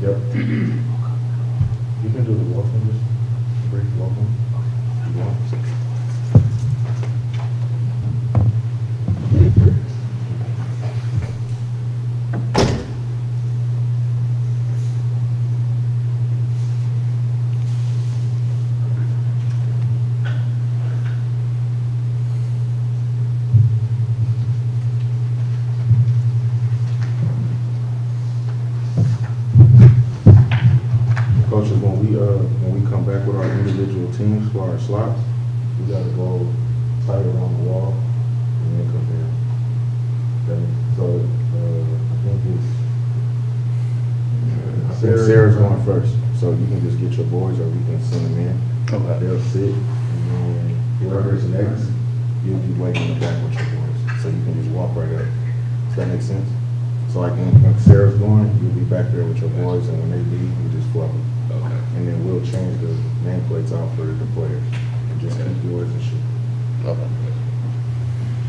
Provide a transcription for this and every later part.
Yep. You can do the welcome, just brief welcome. You want? Coaches, when we come back with our individual teams for our slots, we gotta go tight around the wall and then come in. Okay, so I think Sarah's going first, so you can just get your boys or we can send them in. Okay. They'll sit, and then whoever's next, you'll be waiting in the back with your boys, so you can just walk right up. Does that make sense? So like when Sarah's going, you'll be back there with your boys, and when they leave, you just flow. Okay. And then we'll change the nameplates out for the players. And just keep yours and shoot. Okay.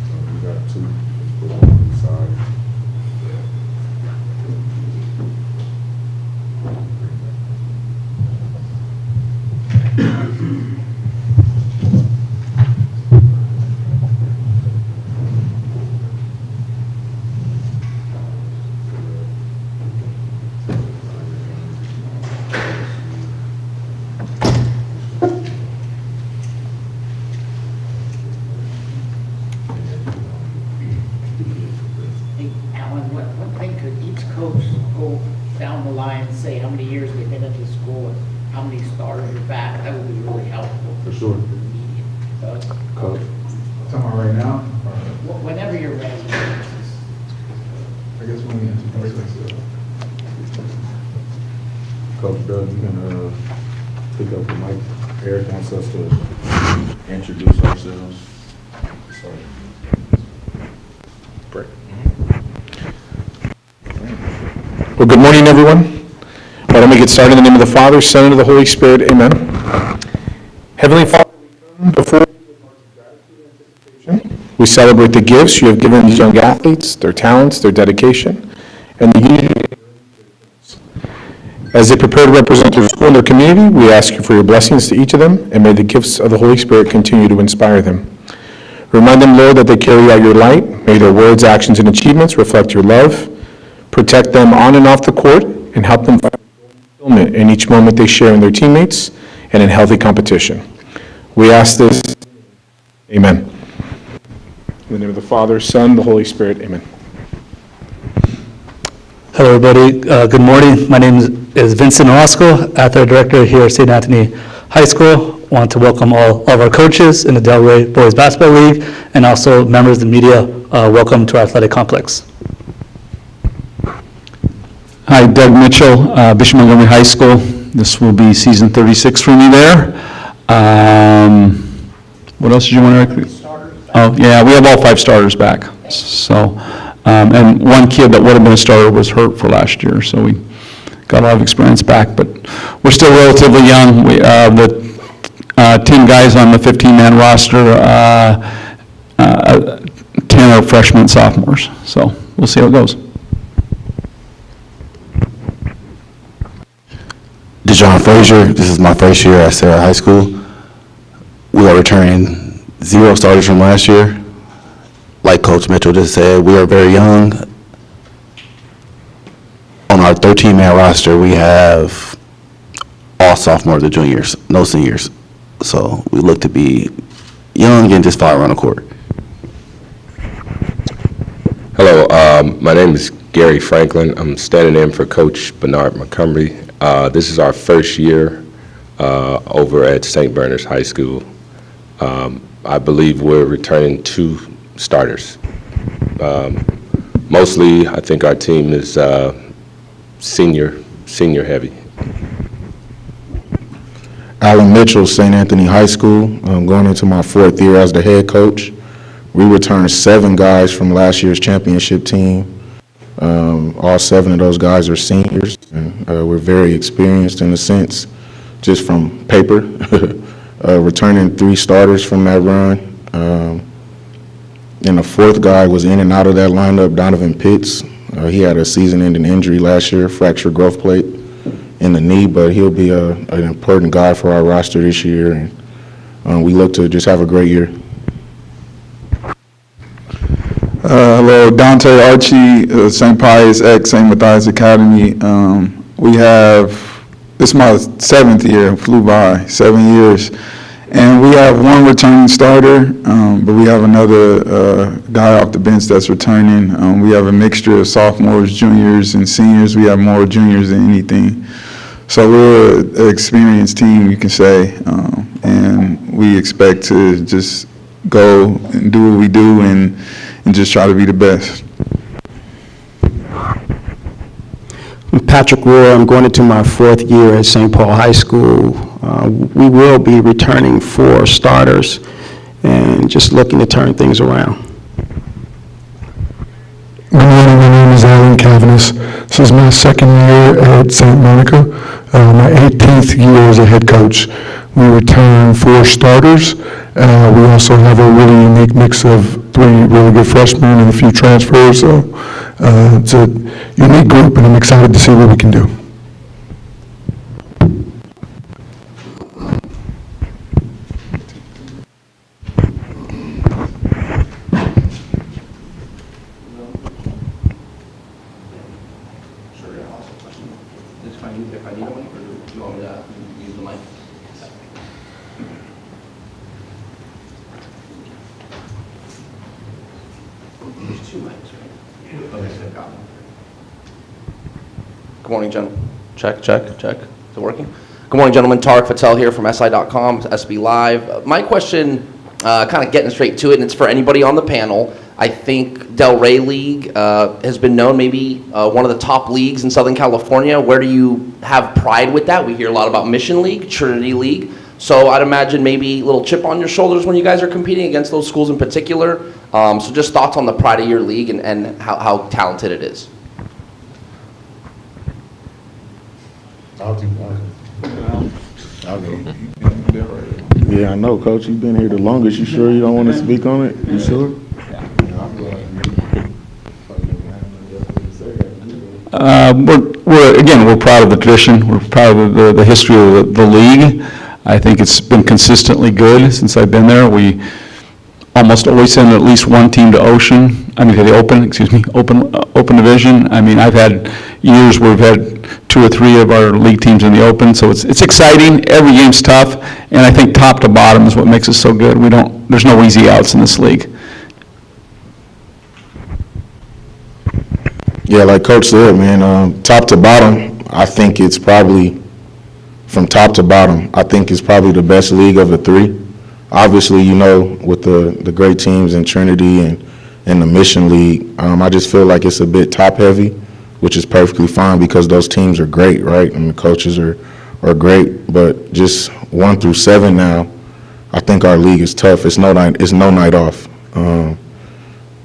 So we got two. Let's put one on the side. One thing, could each coach go down the line and say how many years they've been at the school and how many stars are back? That would be really helpful. For sure. For the media. Coach. Talking about right now? Whenever you're ready. I guess when we enter the Coach Doug, you can pick up the mic. Eric wants us to introduce ourselves. Sorry. Break. Well, good morning, everyone. Why don't we get started in the name of the Father, Son, and of the Holy Spirit. Amen. Heavenly Father, we come before you with hearts of gratitude and anticipation. We celebrate the gifts you have given these young athletes, their talents, their dedication, and the unity. As they prepare to represent their school and their community, we ask you for your blessings to each of them, and may the gifts of the Holy Spirit continue to inspire them. Remind them, Lord, that they carry out your light. May their words, actions, and achievements reflect your love. Protect them on and off the court, and help them find fulfillment in each moment they share in their teammates and in healthy competition. We ask this. Amen. In the name of the Father, Son, the Holy Spirit. Amen. Hello, everybody. Good morning. My name is Vincent Orozco, Athletic Director here at St. Anthony High School. I want to welcome all of our coaches in the Delray Boys Basketball League, and also members of the media. Welcome to our athletic complex. Hi, Doug Mitchell, Bishop Montgomery High School. This will be season 36 for me there. What else did you want to recruit? Oh, yeah, we have all 5 starters back. So, and one kid that would have been a starter was hurt for last year, so we got a lot of experience back. But we're still relatively young. We the 10 guys on the 15-man roster, 10 are freshmen, sophomores. So we'll see how it goes. John Frazier, this is my first year at Serra High School. We are returning 0 starters from last year. Like Coach Mitchell just said, we are very young. On our 13-man roster, we have all sophomores and juniors, no seniors. So we look to be young and just fire around the court. Hello, my name is Gary Franklin. I'm standing in for Coach Bernard Montgomery. This is our first year over at St. Bernard's High School. I believe we're returning 2 starters. Mostly, I think our team is senior heavy. Alan Mitchell, St. Anthony High School. I'm going into my 4th year as the head coach. We returned 7 guys from last year's championship team. All 7 of those guys are seniors, and we're very experienced in a sense, just from paper. Returning 3 starters from that run. And the 4th guy was in and out of that lineup, Donovan Pitts. He had a season-ending injury last year, fractured growth plate. in the knee, but he'll be an important guy for our roster this year, and we look to just have a great year. Hello, Dante Archie, St. Pius X, St. Matthias Academy. This is my 7th year, flew by, 7 years. And we have one returning starter, but we have another guy off the bench that's returning. We have a mixture of sophomores, juniors, and seniors. We have more juniors than anything. So we're an experienced team, you can say, and we expect to just go and do what we do and just try to be the best. I'm Patrick Roy. I'm going into my 4th year at St. Paul High School. We will be returning 4 starters and just looking to turn things around. Good morning, my name is Alan Cavanis. This is my 2nd year at St. Monica, my 18th year as a head coach. We return 4 starters. We also have a really unique mix of 3 really good freshmen and a few transfers, so it's a unique group, and I'm excited to see what we can do. Good morning, gentlemen. Check. Is it working? Good morning, gentlemen. Tarek Patel here from SI.com, SB Live. My question, kind of getting straight to it, and it's for anybody on the panel. I think Del Rey League has been known maybe one of the top leagues in Southern California. Where do you have pride with that? We hear a lot about Mission League, Trinity League. So I'd imagine maybe a little chip on your shoulders when you guys are competing against those schools in particular. So just thoughts on the pride of your league and how talented it is. I'll go. Yeah, I know, Coach. You've been here the longest. You sure you don't want to speak on it? You sure? We're proud of the tradition. We're proud of the history of the league. I think it's been consistently good since I've been there. We almost always send at least one team to open division. I mean, I've had years where we've had 2 or 3 of our league teams in the open, so it's exciting. Every game's tough, and I think top to bottom is what makes us so good. There's no easy outs in this league. Yeah, like Coach said, man, top to bottom, I think it's probably, from top to bottom, I think it's probably the best league of the 3. Obviously, with the great teams in Trinity and the Mission League, I just feel like it's a bit top-heavy, which is perfectly fine because those teams are great, right? And the coaches are great. But just 1 through 7 now, I think our league is tough. It's no night off.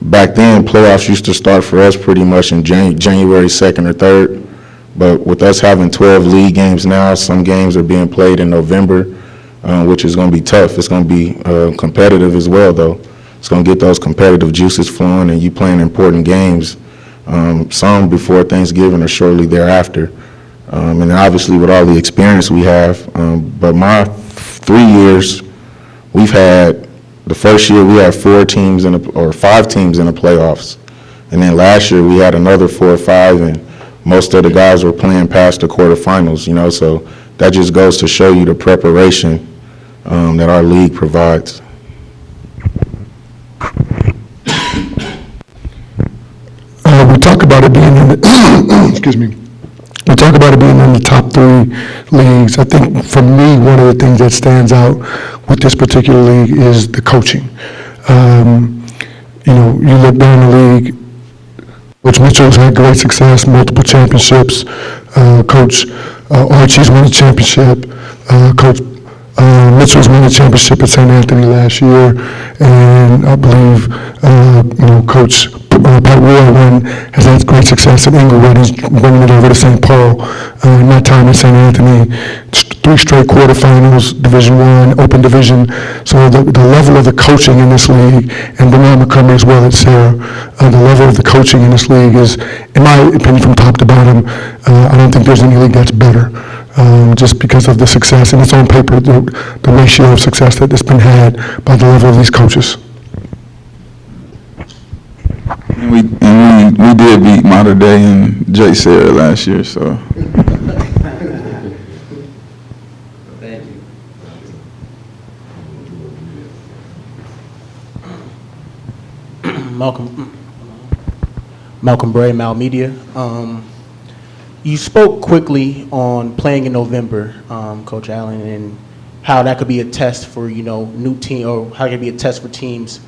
Back then, playoffs used to start for us pretty much in January 2nd or 3rd. But with us having 12 league games now, some games are being played in November, which is going to be tough. It's going to be competitive as well, though. It's going to get those competitive juices flowing, and you playing important games, some before Thanksgiving or shortly thereafter. And obviously with all the experience we have, but my 3 years, we've had, the first year we had 5 teams in the playoffs. And then last year we had another 4 or 5, and most of the guys were playing past the quarterfinals, so that just goes to show you the preparation that our league provides. We talk about it being in the, excuse me. We talk about it being in the top 3 leagues. I think for me, one of the things that stands out with this particular league is the coaching. You look down the league, Coach Mitchell's had great success, multiple championships. Coach Archie's won a championship. Coach Mitchell's won a championship at St. Anthony last year, and I believe Coach Pat Roy has had great success at Inglewood. He's bringing it over to St. Paul. In my time at St. Anthony, 3 straight quarterfinals, Division I, Open Division. So the level of the coaching in this league, and Bernard Montgomery as well at Serra, the level of the coaching in this league is, in my opinion, from top to bottom, I don't think there's any league that's better. just because of the success, and it's on paper, the ratio of success that has been had by the level of these coaches. And we did beat Mater Dei and J. Serra last year, so. Thank you. Malcolm Bray, Mal Media. You spoke quickly on playing in November, Coach Allen, and how that could be a test for, new team, or how it could be a test for teams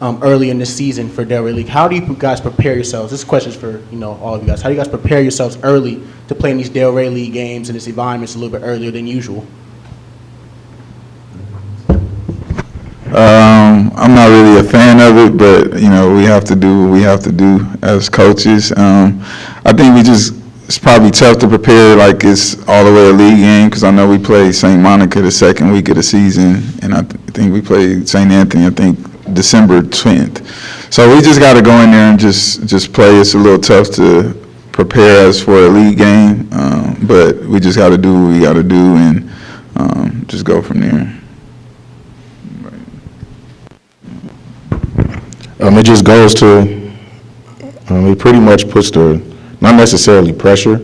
early in the season for Delray League. How do you guys prepare yourselves? This question is for, all of you guys. How do you guys prepare yourselves early to play in these Delray League games and this environments a little bit earlier than usual? I'm not really a fan of it, but, we have to do what we have to do as coaches. I think it's probably tough to prepare like it's all the way a league game, because I know we played St. Monica the second week of the season, and I think we played St. Anthony, I think, December 10th. So we just got to go in there and just play. It's a little tough to prepare us for a league game, but we just got to do what we got to do and just go from there. It just goes to, it pretty much puts not necessarily pressure,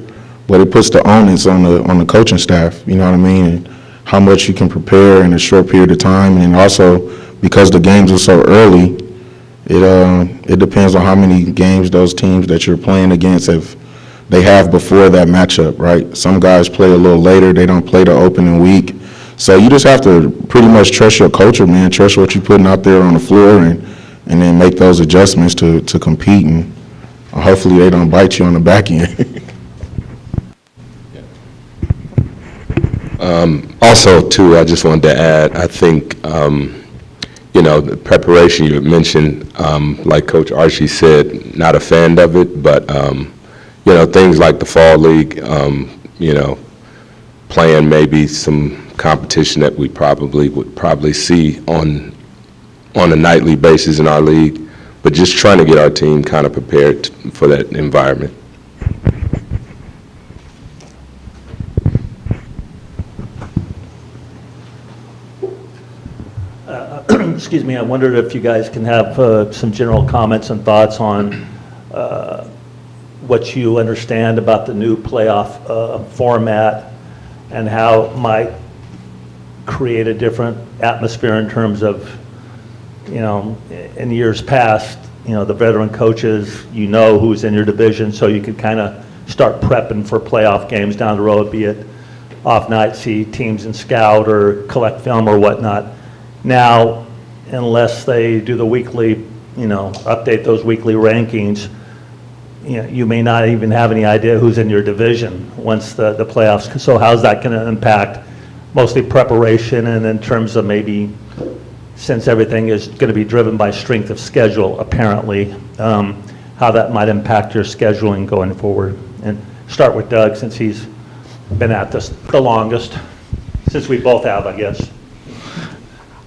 but it puts the onus on the coaching staff, you know what I mean? And how much you can prepare in a short period of time, and also because the games are so early, it depends on how many games those teams that you're playing against they have before that matchup, right? Some guys play a little later, they don't play the opening week. So you just have to pretty much trust your culture, man, trust what you're putting out there on the floor, and then make those adjustments to compete, and hopefully they don't bite you on the back end. Also, too, I just wanted to add, I think, the preparation you had mentioned, like Coach Archie said, not a fan of it, but, things like the Fall League, playing maybe some competition that we would see on a nightly basis in our league, but just trying to get our team kind of prepared for that environment. Excuse me, I wondered if you guys can have some general comments and thoughts on what you understand about the new playoff format and how it might create a different atmosphere in terms of, in years past, the veteran coaches, who's in your division, so you could kind of start prepping for playoff games down the road, be it off night, see teams in scout or collect film or whatnot. Now, unless they do the weekly, update those weekly rankings, you may not even have any idea who's in your division once the playoffs. So how's that going to impact mostly preparation, and in terms of maybe, since everything is going to be driven by strength of schedule, apparently, how that might impact your scheduling going forward? And start with Doug, since he's been at this the longest, since we both have, I guess.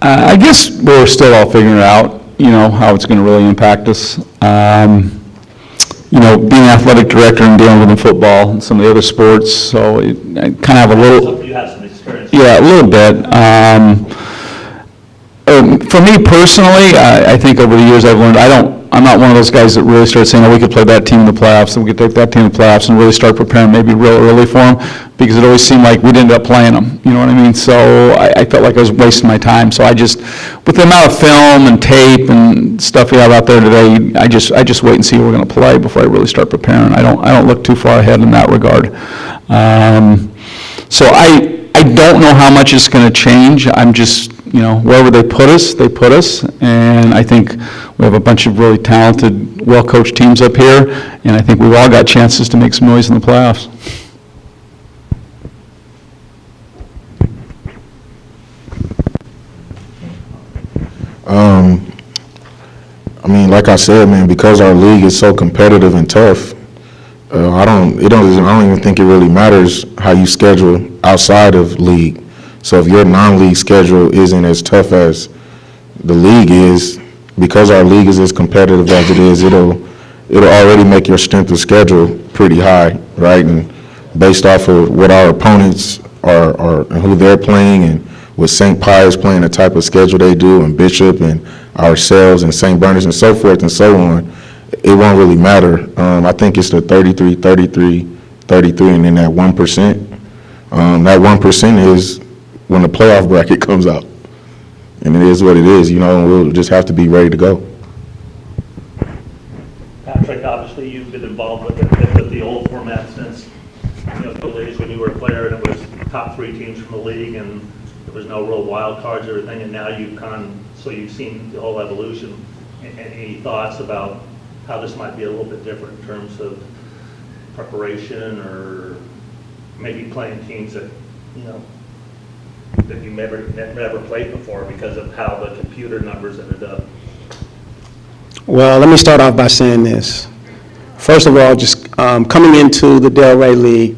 I guess we're still all figuring out, how it's going to really impact us. Being athletic director and dealing with the football and some of the other sports, so I kind of have a little. So you have some experience. Yeah, a little bit. For me personally, I think over the years I've learned, I'm not one of those guys that really start saying, we could play that team in the playoffs, and we could take that team in the playoffs, and really start preparing maybe real early for them, because it always seemed like we'd end up playing them, you know what I mean? So I felt like I was wasting my time. So with the amount of film and tape and stuff we have out there today, I just wait and see who we're going to play before I really start preparing. I don't look too far ahead in that regard. So I don't know how much it's going to change. I'm just, wherever they put us, and I think we have a bunch of really talented, well-coached teams up here, and I think we've all got chances to make some noise in the playoffs. Like I said, man, because our league is so competitive and tough, I don't even think it really matters how you schedule outside of league. So if your non-league schedule isn't as tough as the league is, because our league is as competitive as it is, it'll already make your strength of schedule pretty high, right? And based off of what our opponents are and who they're playing, and with St. Pius playing the type of schedule they do, and Bishop and ourselves and St. Bernard's and so forth and so on, it won't really matter. I think it's the 33, 33, 33, and then that 1%. That 1% is when the playoff bracket comes out. And it is what it is, we'll just have to be ready to go. Patrick, obviously, you've been involved with the old format since, the days when you were a player and it was top 3 teams from the league and there was no real wild cards or everything, and now you've seen the whole evolution. Any thoughts about how this might be a little bit different in terms of preparation, or maybe playing teams that, that you never played before because of how the computer numbers ended up? Well, let me start off by saying this. First of all, just coming into the Delray League,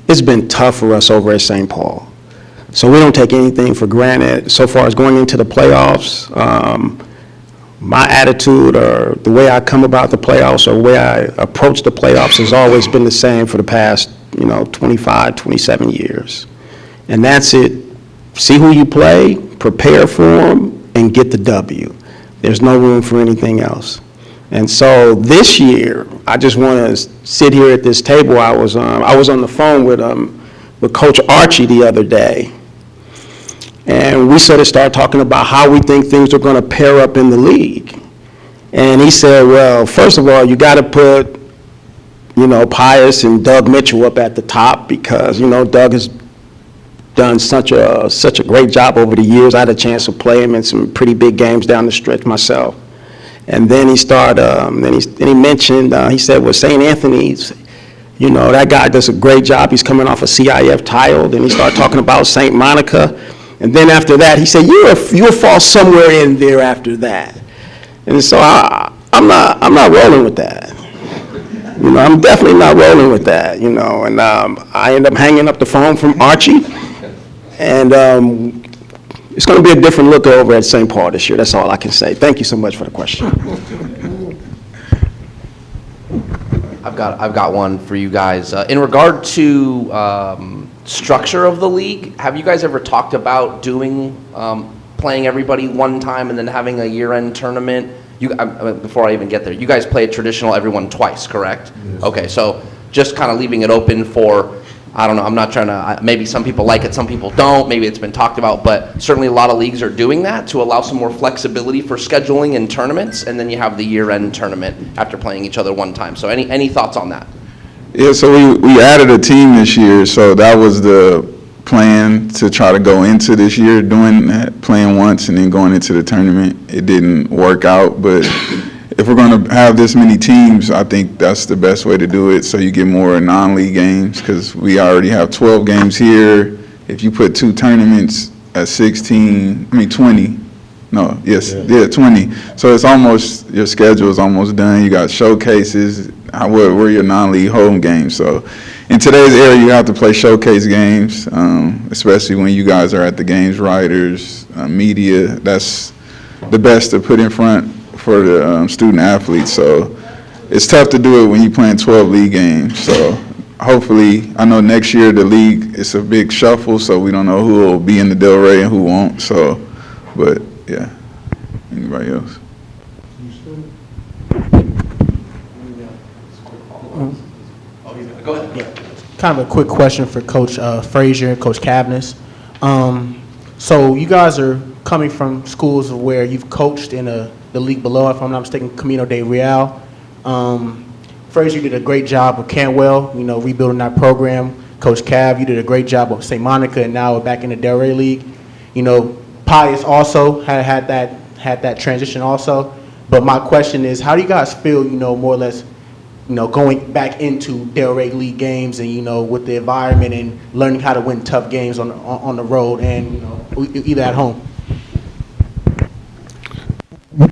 it's been tough for us over at St. Paul. So we don't take anything for granted. So far as going into the playoffs, my attitude or the way I come about the playoffs or the way I approach the playoffs has always been the same for the past, 25, 27 years. And that's it. See who you play, prepare for them, and get the W. There's no room for anything else. And so this year, I just want to sit here at this table. I was on the phone with Coach Archie the other day, and we sort of started talking about how we think things are going to pair up in the league. And he said, well, first of all, you got to put, Pius and Doug Mitchell up at the top because, Doug has done such a great job over the years. I had a chance to play him in some pretty big games down the stretch myself. And then he started, he mentioned, he said, well, St. Anthony's, that guy does a great job. He's coming off a CIF title. Then he started talking about St. Monica. And then after that, he said, you'll fall somewhere in there after that. And so I'm not rolling with that. I'm definitely not rolling with that, and I end up hanging up the phone from Archie. And it's going to be a different look over at St. Paul this year. That's all I can say. Thank you so much for the question. I've got one for you guys. In regard to structure of the league, have you guys ever talked about playing everybody one time and then having a year-end tournament? Before I even get there, you guys play a traditional everyone twice, correct? Yes. Okay, so just kind of leaving it open for, I don't know, I'm not trying to, maybe some people like it, some people don't, maybe it's been talked about, but certainly a lot of leagues are doing that to allow some more flexibility for scheduling and tournaments, and then you have the year-end tournament after playing each other one time. So any thoughts on that? Yeah, so we added a team this year, so that was the plan to try to go into this year doing that, playing once and then going into the tournament. It didn't work out, but if we're going to have this many teams, I think that's the best way to do it, so you get more non-league games, because we already have 12 games here. If you put 2 tournaments at 20, no, yes, yeah, 20. So it's almost, your schedule is almost done. You got showcases, where your non-league home games. So in today's era, you have to play showcase games, especially when you guys are at the games, writers, media. That's the best to put in front for the student athletes. So it's tough to do it when you're playing 12 league games. So hopefully, I know next year the league, it's a big shuffle, so we don't know who will be in the Delray and who won't. So, but yeah, anybody else? Go ahead. Yeah. Kind of a quick question for Coach Frazier, Coach Cavness. So you guys are coming from schools where you've coached in the league below, if I'm not mistaken, Camino de Real. Frazier, you did a great job with Cantwell, rebuilding that program. Coach Cav, you did a great job with St. Monica, and now we're back in the Delray League. Pius also had that transition also. But my question is, how do you guys feel, more or less, going back into Delray League games and, with the environment and learning how to win tough games on the road and, either at home? We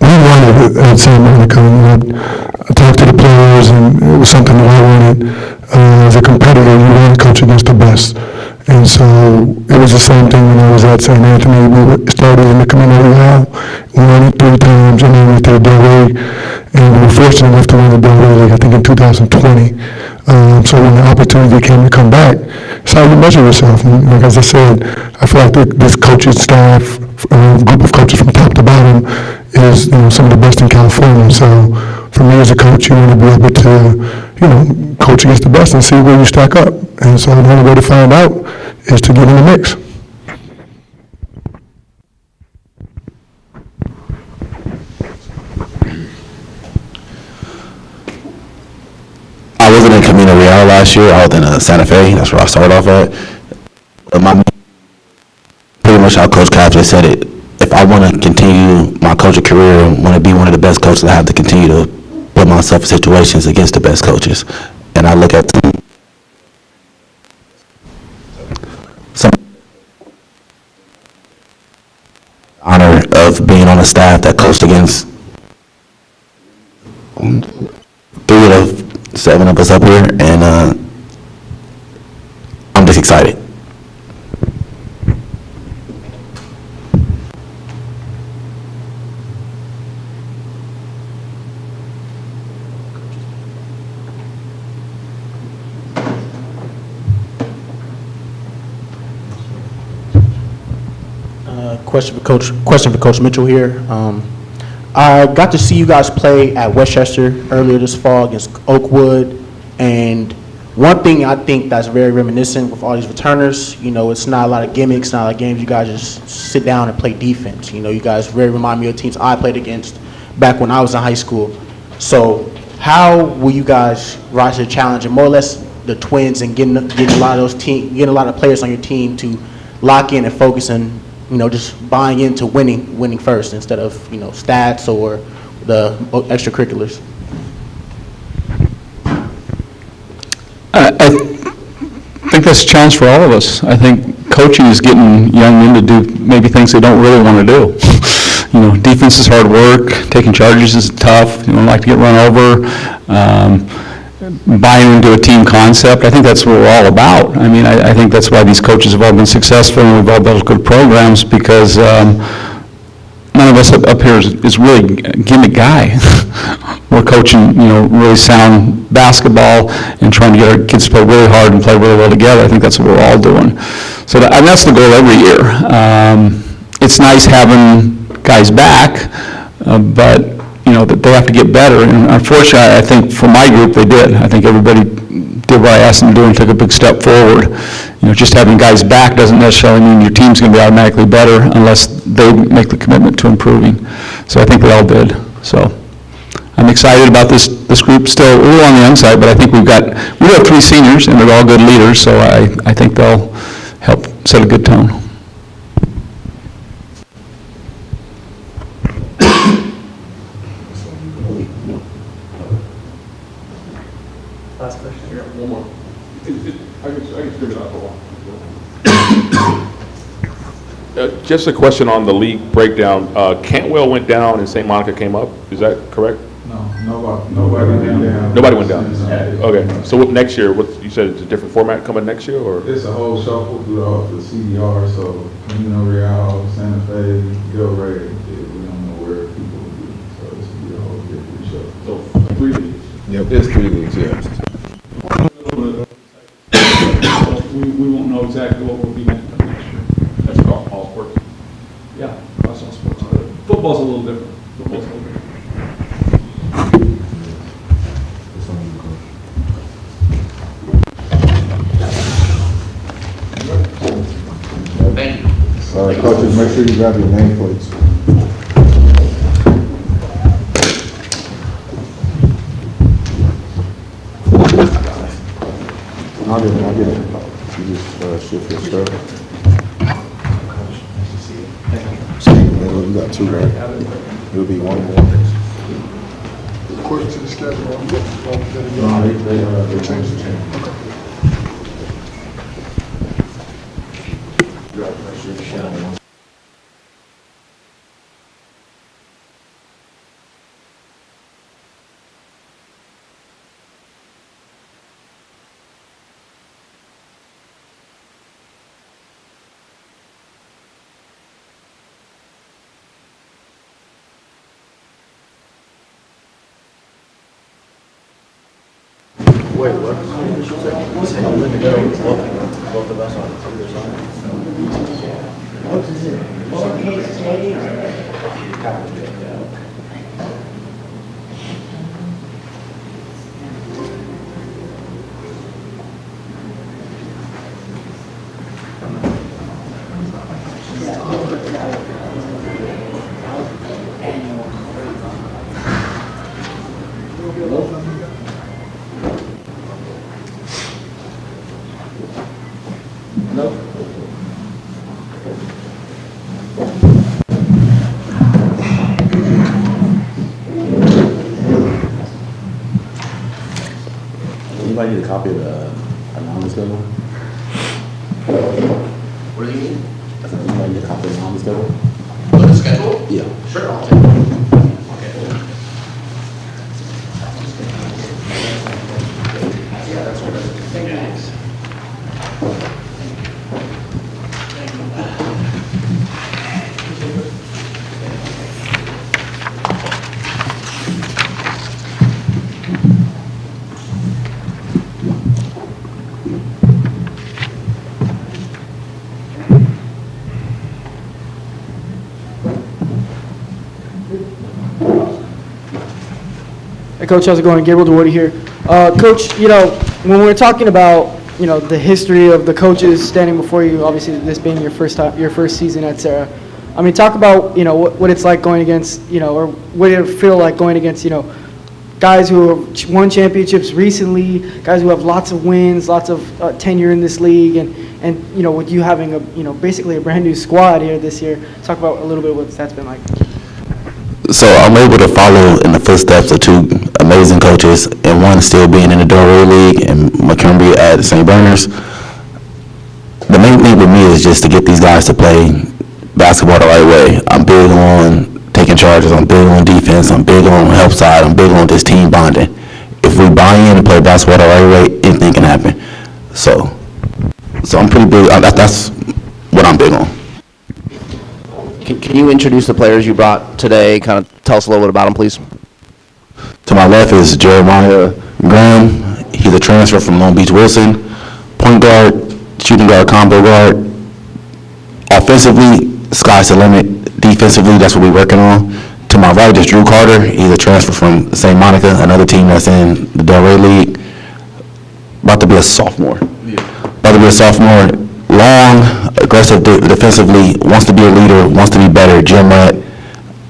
wanted it at St. Monica. I talked to the players, and it was something that I wanted. As a competitor, you want to coach against the best. And so it was the same thing when I was at St. Anthony. We started in the Camino Real, we won it 3 times, and then we did Delray. and we were fortunate enough to win the Delaware League, I think in 2020. So when the opportunity came to come back, it's how you measure yourself. And like as I said, I feel like this coaching staff, group of coaches from top to bottom, is some of the best in California. So for me as a coach, you want to be able to coach against the best and see where you stack up. And so the only way to find out is to get in the mix. I wasn't in Camino Real last year. I was in Santa Fe. That's where I started off at. Pretty much how Coach Cap just said it. If I want to continue my coaching career and want to be one of the best coaches, I have to continue to put myself in situations against the best coaches. And I look at some honor of being on a staff that coached against 3 of the 7 of us up here, and I'm just excited. Question for Coach Mitchell here. I got to see you guys play at Westchester earlier this fall against Oakwood, and one thing I think that's very reminiscent with all these returners, it's not a lot of gimmicks, not a lot of games. You guys just sit down and play defense. You guys very remind me of teams I played against back when I was in high school. So how will you guys rise to the challenge, and more or less the Twins, and getting a lot of players on your team to lock in and focus and just buying into winning first instead of, stats or the extracurriculars? I think that's a challenge for all of us. I think coaching is getting young men to do maybe things they don't really want to do. Defense is hard work, taking charges is tough, like to get run over, buying into a team concept. I think that's what we're all about. I think that's why these coaches have all been successful and we've all built good programs, because none of us up here is really a gimmick guy. We're coaching, really sound basketball and trying to get our kids to play really hard and play really well together. I think that's what we're all doing. So that's the goal every year. It's nice having guys back, but that they have to get better. And unfortunately, I think for my group, they did. I think everybody did what I asked them to do and took a big step forward. Just having guys back doesn't necessarily mean your team's going to be automatically better unless they make the commitment to improving. So I think they all did. So I'm excited about this group. Still a little on the young side, but I think we have 3 seniors, and they're all good leaders, so I think they'll help set a good tone. Last question. One more. I can figure it out for a while. Just a question on the league breakdown. Cantwell went down and St. Monica came up. Is that correct? No, nobody went down. Nobody went down. Okay. So what next year? You said it's a different format coming next year, or? It's a whole shuffle through the CDR, so Camino Real, Santa Fe, Delray, we don't know where people will be. So it's going to be a whole different shuffle. So 3 leagues. Yep, there's 3 leagues, yeah. We won't know exactly what will be next year. That's across all sports. Yeah, across all sports. Football's a little different. Thank you. All right, coaches, make sure you grab your nameplates. I'll get it. You just shift your stuff. You got 2, right? It'll be 1 more. According to the schedule, No, they changed the channel. You got to make sure you show them. Anybody need a copy of the anonymous schedule? What do you mean? Anybody need a copy of the anonymous schedule? For the schedule? Yeah. Sure, I'll take it. Yeah, that's what it is. Thanks. Hey, Coach, how's it going? Gabriel DeWardy here. Coach, when we're talking about, the history of the coaches standing before you, obviously this being your first season at Serra, I mean, talk about, what it's like going against, or what it feel like going against, guys who have won championships recently, guys who have lots of wins, lots of tenure in this league, and with you having basically a brand new squad here this year. Talk about a little bit what that's been like. So I'm able to follow in the footsteps of two amazing coaches, and one still being in the Delray League and Montgomery at St. Bernard's. The main thing with me is just to get these guys to play basketball the right way. I'm big on taking charges. I'm big on defense. I'm big on help side. I'm big on this team bonding. If we buy in and play basketball the right way, anything can happen. So I'm pretty big. That's what I'm big on. Can you introduce the players you brought today? Kind of tell us a little bit about them, please. To my left is Jeremiah Graham. He's a transfer from Long Beach Wilson. Point guard, shooting guard, combo guard. Offensively, sky's the limit. Defensively, that's what we're working on. To my right is Drew Carter. He's a transfer from St. Monica, another team that's in the Delray League. About to be a sophomore. Long, aggressive defensively, wants to be a leader, wants to be better.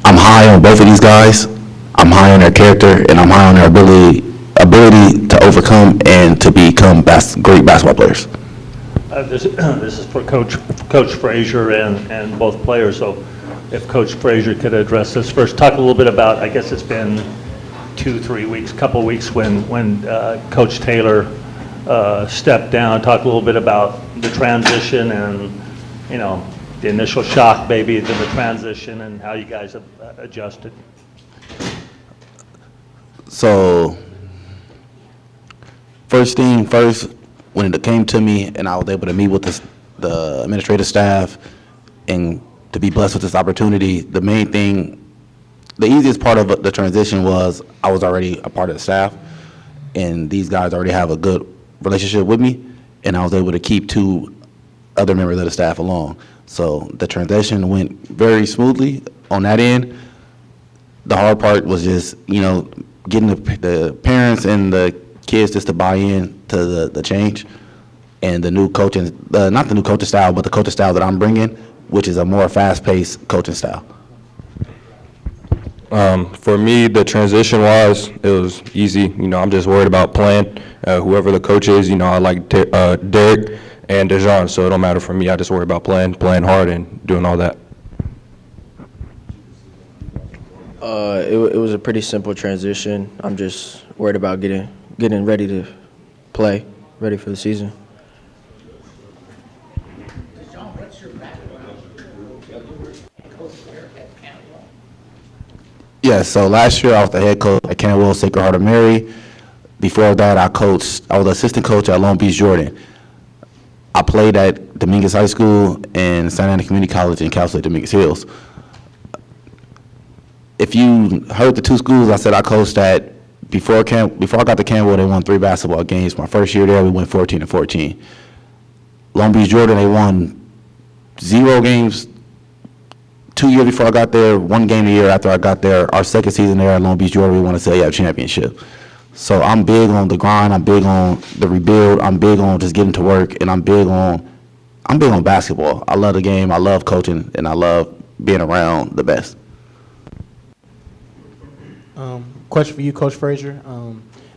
I'm high on both of these guys. I'm high on their character, and I'm high on their ability to overcome and to become great basketball players. This is for Coach Frazier and both players, so if Coach Frazier could address this first. Talk a little bit about, I guess it's been 2-3 weeks, couple weeks when Coach Taylor stepped down. Talk a little bit about the transition and, the initial shock maybe, then the transition and how you guys have adjusted. So, first thing first, when it came to me and I was able to meet with the administrative staff and to be blessed with this opportunity, the main thing, the easiest part of the transition was I was already a part of the staff, and these guys already have a good relationship with me, and I was able to keep two other members of the staff along. So the transition went very smoothly on that end. The hard part was just, getting the parents and the kids just to buy in to the change and the new coaching, not the new coaching style, but the coaching style that I'm bringing, which is a more fast-paced coaching style. For me, the transition-wise, it was easy. I'm just worried about playing. Whoever the coach is, I like Derek and Dejan, so it don't matter for me. I just worry about playing hard and doing all that. It was a pretty simple transition. I'm just worried about getting ready to play, ready for the season. John, what's your background? Coach there at Canada? Yeah, so last year I was the head coach at Kennedy Sacred Heart of Mary. Before that, I was the assistant coach at Long Beach Jordan. I played at Dominguez High School and Santa Ana Community College in Cal State Dominguez Hills. If you heard the two schools, I said I coached at before I got to Campbell, they won 3 basketball games. My first year there, we went 14-14. Long Beach, Jordan, they won 0 games 2 years before I got there, 1 game a year after I got there. Our second season there at Long Beach, Jordan, we won a CIF championship. So I'm big on the grind. I'm big on the rebuild. I'm big on just getting to work, and I'm big on basketball. I love the game. I love coaching, and I love being around the best. Question for you, Coach Frazier.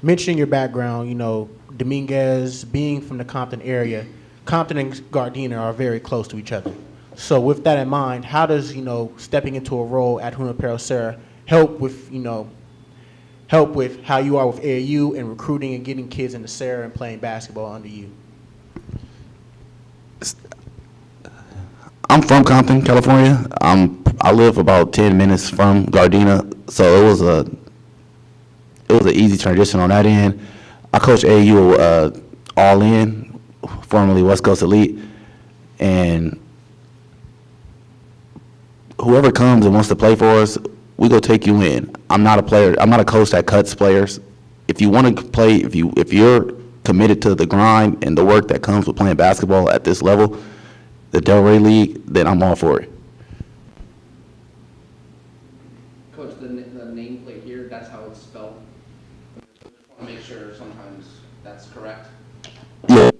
Mentioning your background, you know, Dominguez, being from the Compton area, Compton and Gardena are very close to each other. So with that in mind, how does, you know, stepping into a role at Junipero Serra help with how you are with AAU and recruiting and getting kids into Serra and playing basketball under you? I'm from Compton, California. I live about 10 minutes from Gardena, so it was an easy transition on that end. I coach AAU All In, formerly West Coast Elite, and whoever comes and wants to play for us, we go take you in. I'm not a player. I'm not a coach that cuts players. If you want to play, if you're committed to the grind and the work that comes with playing basketball at this level, the Delray League, then I'm all for it. Coach, the nameplate here, that's how it's spelled. I just want to make sure sometimes that's correct. Yeah.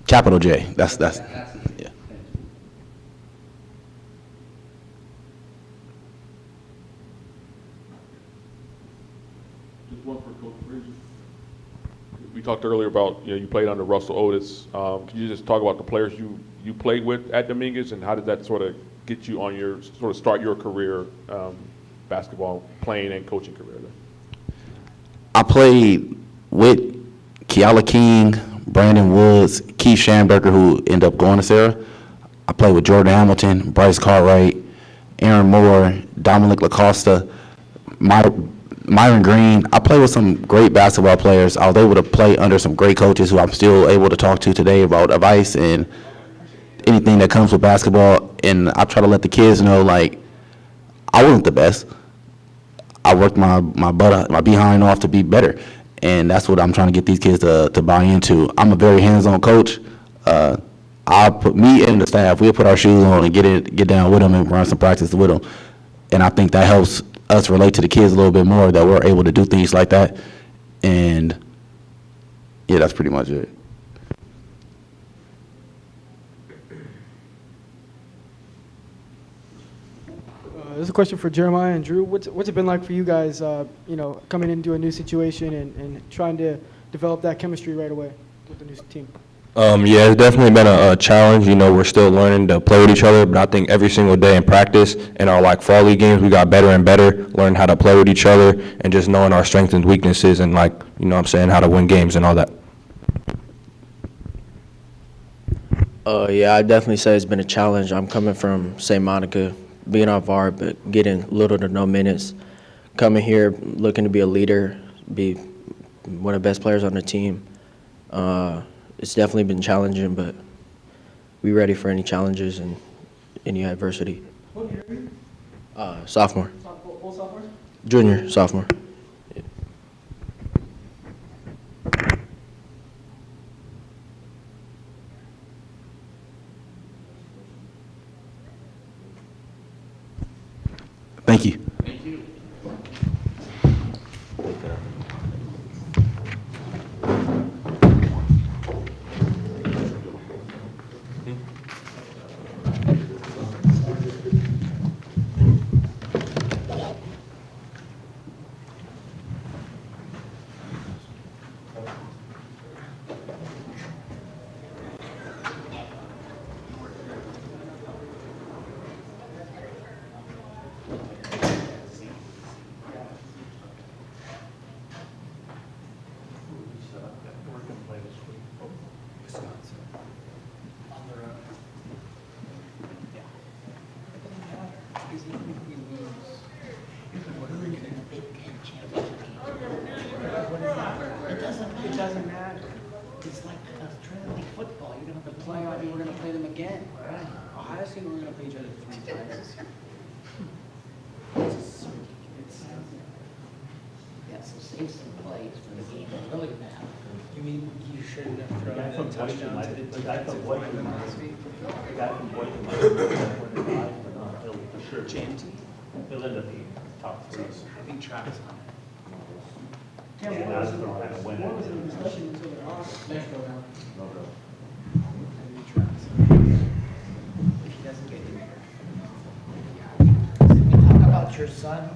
Capital J. That's yeah. Just one for Coach Frazier. We talked earlier about, you played under Russell Otis. Can you just talk about the players you played with at Dominguez, and how did that sort of get you on your, sort of start your career, basketball playing and coaching career there? I played with Keala King, Brandon Woods, Keith Schamberger, who ended up going to Serra. I played with Jordan Hamilton, Bryce Cartwright, Aaron Moore, Dominic LaCosta, Myron Green. I played with some great basketball players. I was able to play under some great coaches who I'm still able to talk to today about advice and anything that comes with basketball. And I try to let the kids know, like, I wasn't the best. I worked my behind off to be better. And that's what I'm trying to get these kids to buy into. I'm a very hands-on coach. I'll put me and the staff, we'll put our shoes on and get down with them and run some practice with them. And I think that helps us relate to the kids a little bit more, that we're able to do things like that. And yeah, that's pretty much it. This is a question for Jeremiah and Drew. What's it been like for you guys, coming into a new situation and trying to develop that chemistry right away with the new team? Yeah, it's definitely been a challenge. We're still learning to play with each other, but I think every single day in practice and our fall league games, we got better and better, learning how to play with each other and just knowing our strengths and weaknesses and how to win games and all that. Yeah, I'd definitely say it's been a challenge. I'm coming from St. Monica, being on VAR, but getting little to no minutes. Coming here, looking to be a leader, be one of the best players on the team. It's definitely been challenging, but we're ready for any challenges and any adversity. What year are you? Sophomore. Both sophomores? Junior, sophomore. Yeah. Thank you. Thank you. It doesn't matter. It's like Australian league football. You're gonna have to play out, we're gonna play them again. Right? Ohio State, we're gonna play each other 3 times. save some plays for the game that really matter. You mean you shouldn't have thrown The guy from that touchdown Boise, to the the guy from defensive Boise, lineman last week? the guy from Boise, he'll for sure. James? He'll end up being top three. I think Travis on it. Yeah, that's the kind of winner. What was the discussion until the last? Next go down. If he doesn't get in here. Can we talk about your son?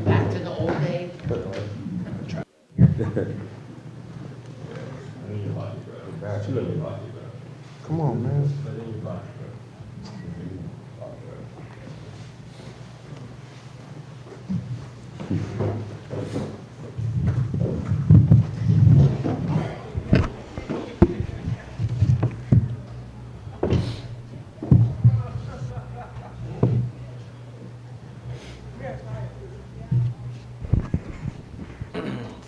Back to the old days? Come on, man.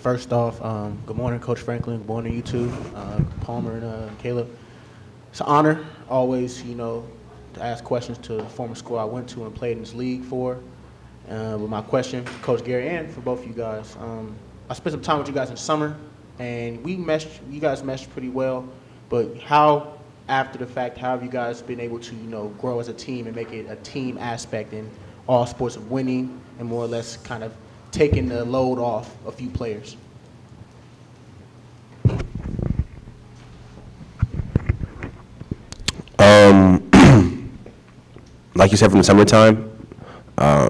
First off, good morning, Coach Franklin. Good morning, you two, Palmer and Caleb. It's an honor, always, to ask questions to the former school I went to and played in this league for. But my question, for Coach Gary and for both of you guys, I spent some time with you guys in summer, and you guys meshed pretty well. But how, after the fact, how have you guys been able to, grow as a team and make it a team aspect in all sports of winning and more or less kind of taking the load off a few players? Like you said, from the summertime, I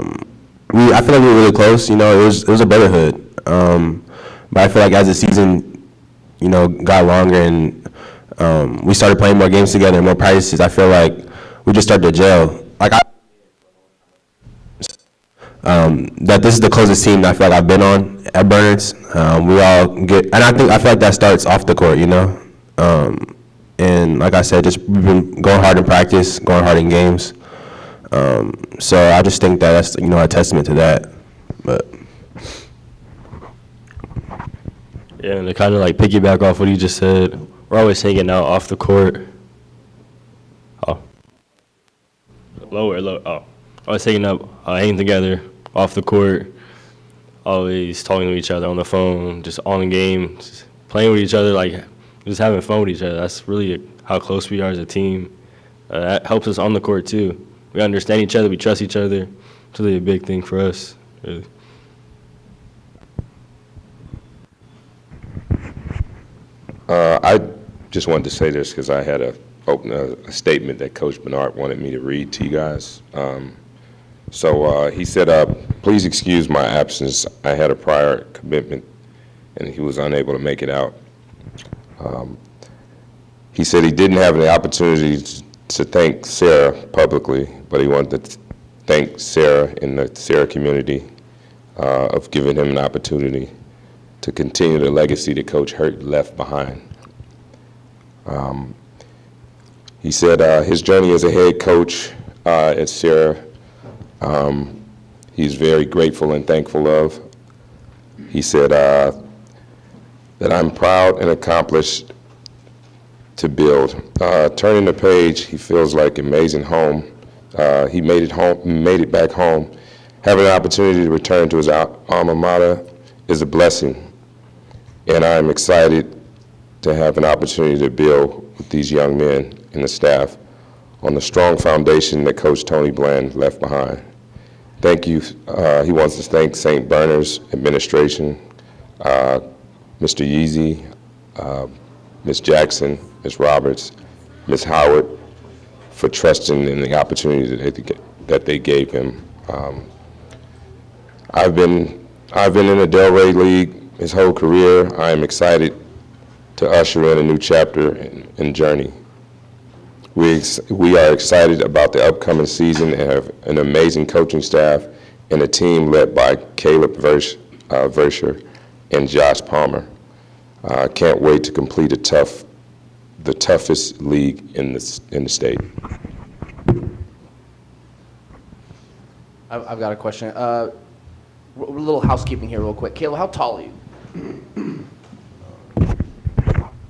feel like we were really close. It was a brotherhood. But I feel like as the season, got longer and we started playing more games together and more practices, I feel like we just started to gel. That this is the closest team that I feel like I've been on at Bernard's. We all get, and I feel like that starts off the court, and like I said, just we've been going hard in practice, going hard in games. So I just think that that's a testament to that. But Yeah, and to kind of like piggyback off what you just said, we're always hanging out off the court. Always hanging together off the court, always talking to each other on the phone, just on the game, just playing with each other, like just having fun with each other. That's really how close we are as a team. That helps us on the court too. We understand each other, we trust each other. It's really a big thing for us, really. I just wanted to say this because I had a statement that Coach Bernard wanted me to read to you guys. He said, please excuse my absence. I had a prior commitment and he was unable to make it out. He said he didn't have any opportunity to thank Serra publicly, but he wanted to thank Serra and the Serra community of giving him an opportunity to continue the legacy that Coach Hurt left behind. He said his journey as a head coach at Serra, he's very grateful and thankful of. He said that I'm proud and accomplished to build. Turning the page, he feels like amazing home. He made it back home. Having an opportunity to return to his alma mater is a blessing. And I'm excited to have an opportunity to build with these young men and the staff on the strong foundation that Coach Tony Bland left behind. Thank you. He wants to thank St. Bernard's administration, Mr. Yeezy, Ms. Jackson, Ms. Roberts, Ms. Howard, for trusting in the opportunity that they gave him. I've been in the Delray League his whole career. I am excited to usher in a new chapter and journey. We are excited about the upcoming season and have an amazing coaching staff and a team led by Caleb Verscher and Josh Palmer. Can't wait to complete the toughest league in the state. I've got a question. A little housekeeping here real quick. Caleb, how tall are you?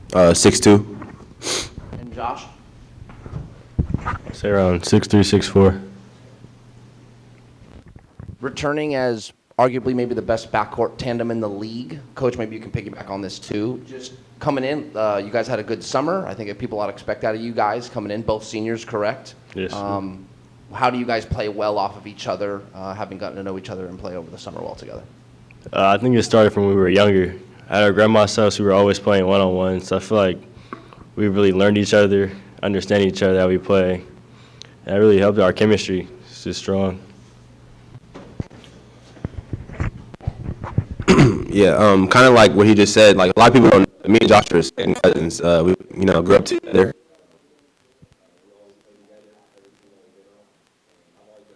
6'2". And Josh? Say around 6'3", 6'4". Returning as arguably maybe the best backcourt tandem in the league. Coach, maybe you can piggyback on this too. Just coming in, you guys had a good summer. I think people ought to expect out of you guys coming in, both seniors, correct? Yes. How do you guys play well off of each other, having gotten to know each other and play over the summer well together? I think it started from when we were younger. At our grandma's house, we were always playing one-on-one, so I feel like we really learned each other, understand each other, how we play. And that really helped our chemistry. It's just strong. Yeah, kind of like what he just said. Like a lot of people don't know, me and Josh are second cousins. We, grew up together.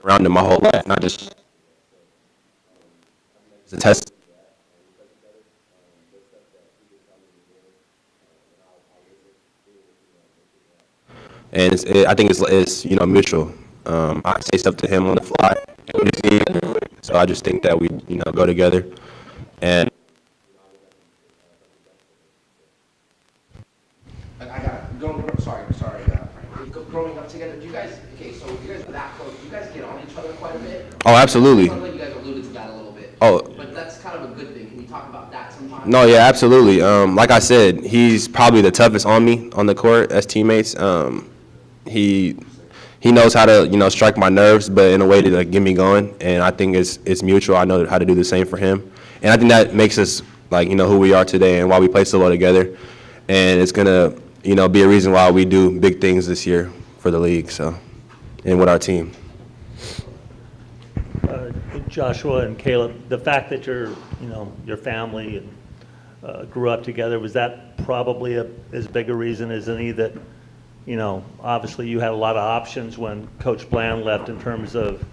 Around him my whole life, not just it's a test. And I think it's mutual. I say stuff to him on the fly, so I just think that we go together. And Growing up together, do you guys? Okay, so you guys are that close. Do you guys get on each other quite a bit? Oh, absolutely. Sounds like you guys alluded to that a little bit. Oh. But that's kind of a good thing. Can you talk about that sometime? No, yeah, absolutely. Like I said, he's probably the toughest on me on the court as teammates. He knows how to strike my nerves, but in a way to get me going. And I think it's mutual. I know how to do the same for him, and I think that makes us who we are today and why we play so well together. And it's gonna be a reason why we do big things this year for the league. So, and with our team. Joshua and Caleb, the fact that your family and grew up together, was that probably as big a reason as any that, obviously you had a lot of options when Coach Bland left in terms of,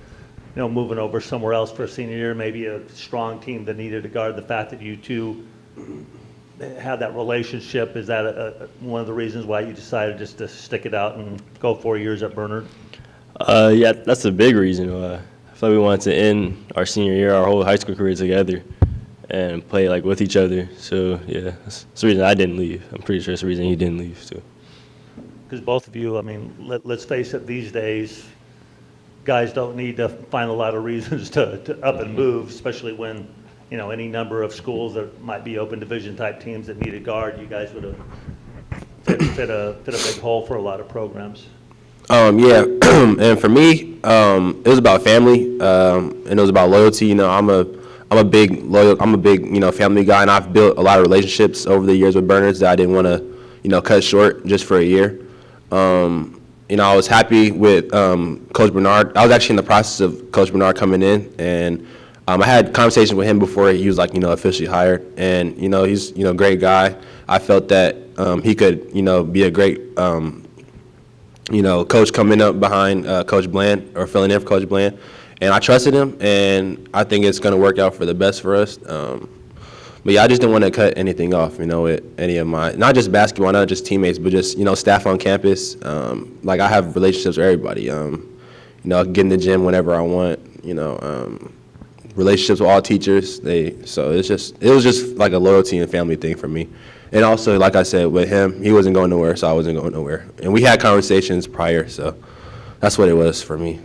moving over somewhere else for a senior year, maybe a strong team that needed to guard. The fact that you two had that relationship, is that one of the reasons why you decided just to stick it out and go 4 years at Bernard? Yeah, that's a big reason. I feel like we wanted to end our senior year, our whole high school career together, and play with each other. So yeah, that's the reason I didn't leave. I'm pretty sure it's the reason he didn't leave too. Because both of you, let's face it, these days, guys don't need to find a lot of reasons to up and move, especially when, any number of schools that might be open division type teams that need a guard. You guys would have fit a big hole for a lot of programs. Yeah, and for me, it was about family, and it was about loyalty. I'm a big family guy, and I've built a lot of relationships over the years with Bernards that I didn't want to, cut short just for a year. I was happy with Coach Bernard. I was actually in the process of Coach Bernard coming in, and I had conversations with him before he was officially hired, and he's a great guy. I felt that he could be a great coach coming up behind Coach Bland or filling in for Coach Bland, and I trusted him, and I think it's going to work out for the best for us. But yeah, I just didn't want to cut anything off, with any of my, not just basketball, not just teammates, but just, staff on campus. I have relationships with everybody. I can get in the gym whenever I want, relationships with all teachers. It was just like a loyalty and family thing for me. And also, like I said, with him, he wasn't going nowhere, so I wasn't going nowhere. And we had conversations prior, so that's what it was for me.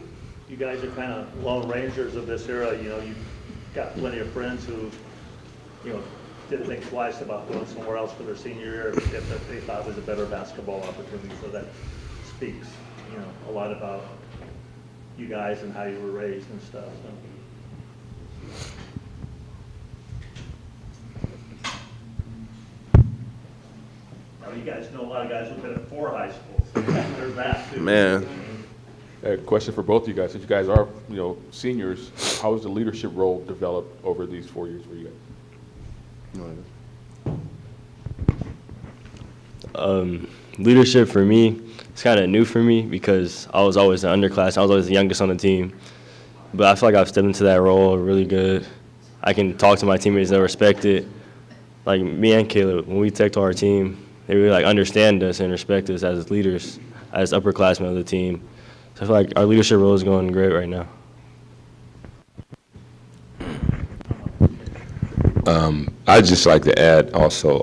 You guys are kind of lone rangers of this era. You've got plenty of friends who, didn't think twice about going somewhere else for their senior year if they thought it was a better basketball opportunity. So that speaks, a lot about you guys and how you were raised and stuff. Now, you guys know a lot of guys who've been at 4 high schools. There's that too. Man. A question for both of you guys. Since you guys are, seniors, how has the leadership role developed over these 4 years for you guys? Leadership for me, it's kind of new for me because I was always the underclass. I was always the youngest on the team. But I feel like I've stepped into that role really good. I can talk to my teammates, they'll respect it. Like me and Caleb, when we take to our team, they really understand us and respect us as leaders, as upperclassmen of the team. So I feel like our leadership role is going great right now. I'd just like to add also,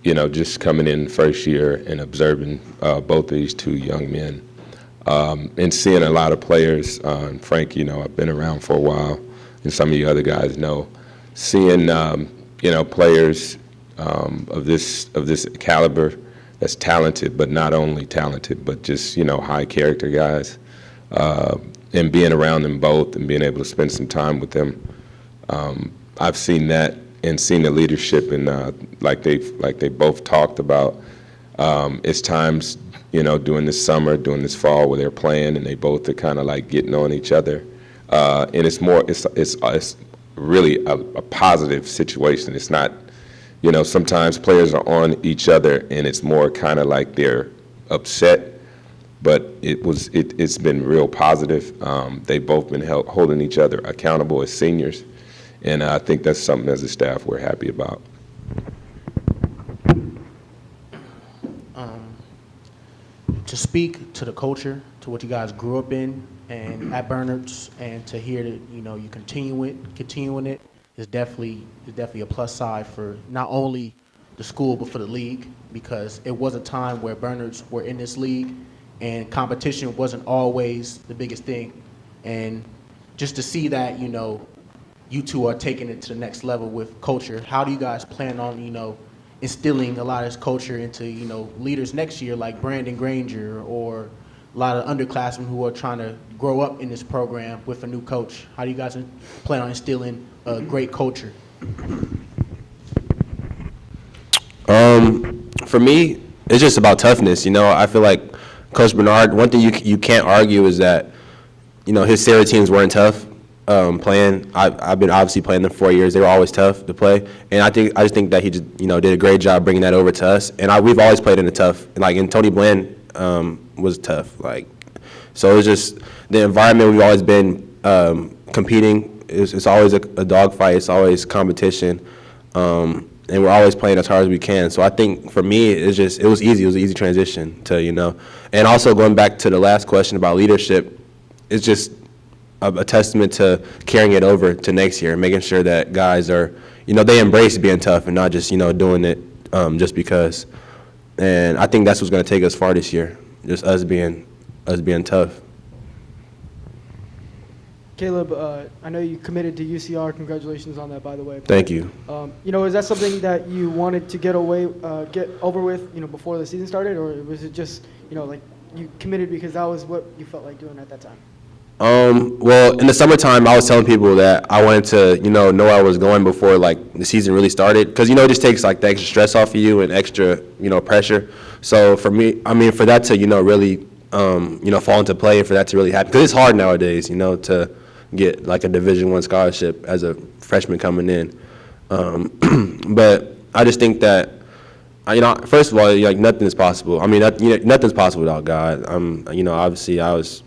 just coming in first year and observing both of these two young men and seeing a lot of players. Frank, I've been around for a while. and some of you other guys know, seeing players of this caliber that's talented, but not only talented, but just high character guys, and being around them both and being able to spend some time with them. I've seen that and seen the leadership, and like they both talked about. It's times during this summer, during this fall, where they're playing and they both are kind of like getting on each other, and it's really a positive situation. It's not, sometimes players are on each other and it's more kind of like they're upset, but it's been real positive. They've both been holding each other accountable as seniors, and I think that's something as a staff we're happy about. To speak to the culture, to what you guys grew up in and at Bernard's, and to hear that you continuing it is definitely a plus side for not only the school but for the league, because it was a time where Bernard's were in this league and competition wasn't always the biggest thing, and just to see that you two are taking it to the next level with culture. How do you guys plan on instilling a lot of this culture into leaders next year, like Brandon Granger, or a lot of underclassmen who are trying to grow up in this program with a new coach? How do you guys plan on instilling a great culture? For me, it's just about toughness. I feel like Coach Bernard, one thing you can't argue is that his Serra teams weren't tough. Playing, I've been obviously playing them 4 years. They were always tough to play, and I just think that he just did a great job bringing that over to us. And we've always played in a tough, and Tony Bland was tough. So it's just the environment we've always been competing. It's always a dogfight. It's always competition, and we're always playing as hard as we can. So I think for me, it was easy. It was an easy transition to and also going back to the last question about leadership, it's just a testament to carrying it over to next year and making sure that guys are, they embrace being tough and not just, doing it just because. And I think that's what's going to take us far this year, just us being tough. Caleb, I know you committed to UCR. Congratulations on that, by the way. Thank you. Is that something that you wanted to get over with, before the season started, or was it just, like you committed because that was what you felt like doing at that time? Well, in the summertime, I was telling people that I wanted to, know where I was going before the season really started, because it just takes the extra stress off of you and extra, pressure. So for me, for that to, really, fall into play, and for that to really happen, because it's hard nowadays, to get a Division I scholarship as a freshman coming in. But I just think that, first of all, nothing is possible. Nothing's possible without God. Obviously I was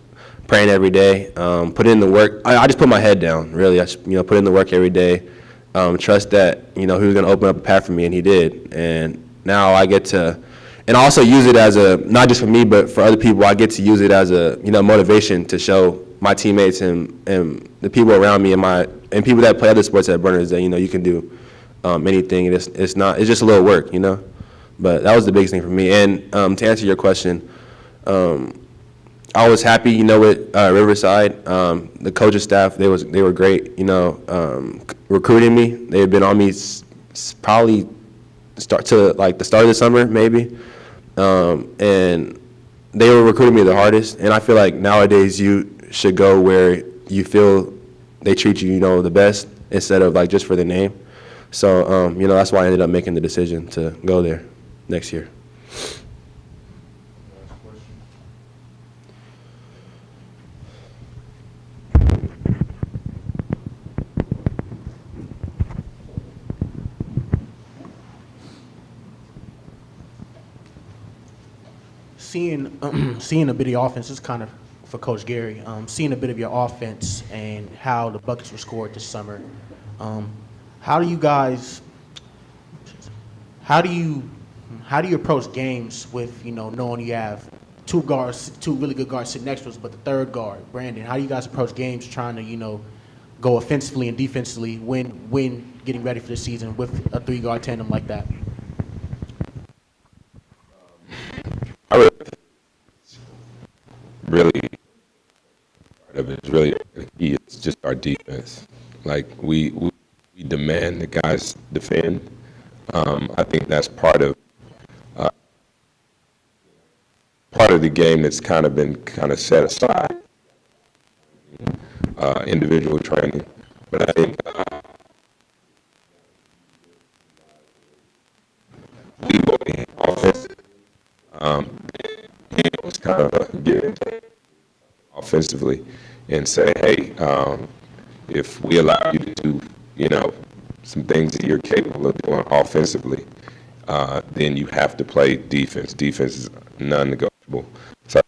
praying every day, put in the work. I just put my head down, really. I just, put in the work every day, trust that, he was going to open up a path for me, and he did. And now I get to, and also use it as not just for me, but for other people, I get to use it as a, motivation to show my teammates and the people around me and people that play other sports at Bernard's that, you can do anything. It's just a little work, But that was the biggest thing for me. And to answer your question, I was happy, with Riverside. The coaching staff, they were great, recruiting me. They had been on me probably the start of the summer, maybe. And they were recruiting me the hardest. And I feel like nowadays you should go where you feel they treat you, the best, instead of just for the name. So, that's why I ended up making the decision to go there next year. Seeing a bit of your offense, this is kind of for Coach Gary. Seeing a bit of your offense and how the buckets were scored this summer. How do you approach games with knowing you have two really good guards sitting next to us, but the third guard, Brandon? How do you guys approach games trying to go offensively and defensively when getting ready for the season with a 3-guard tandem like that? Really, part of it is really key. It's just our defense. Like, we demand the guys defend. I think that's part of the game that's kind of been set aside, individual training. But I think we will be offensive. It's kind of a give and take offensively and say, hey, if we allow you to do, some things that you're capable of doing offensively, then you have to play defense. Defense is non-negotiable. So,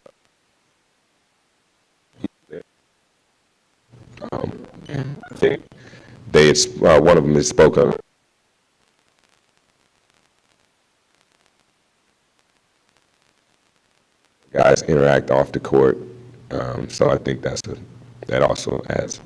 I think one of them has spoken. Guys interact off the court, so I think that also adds.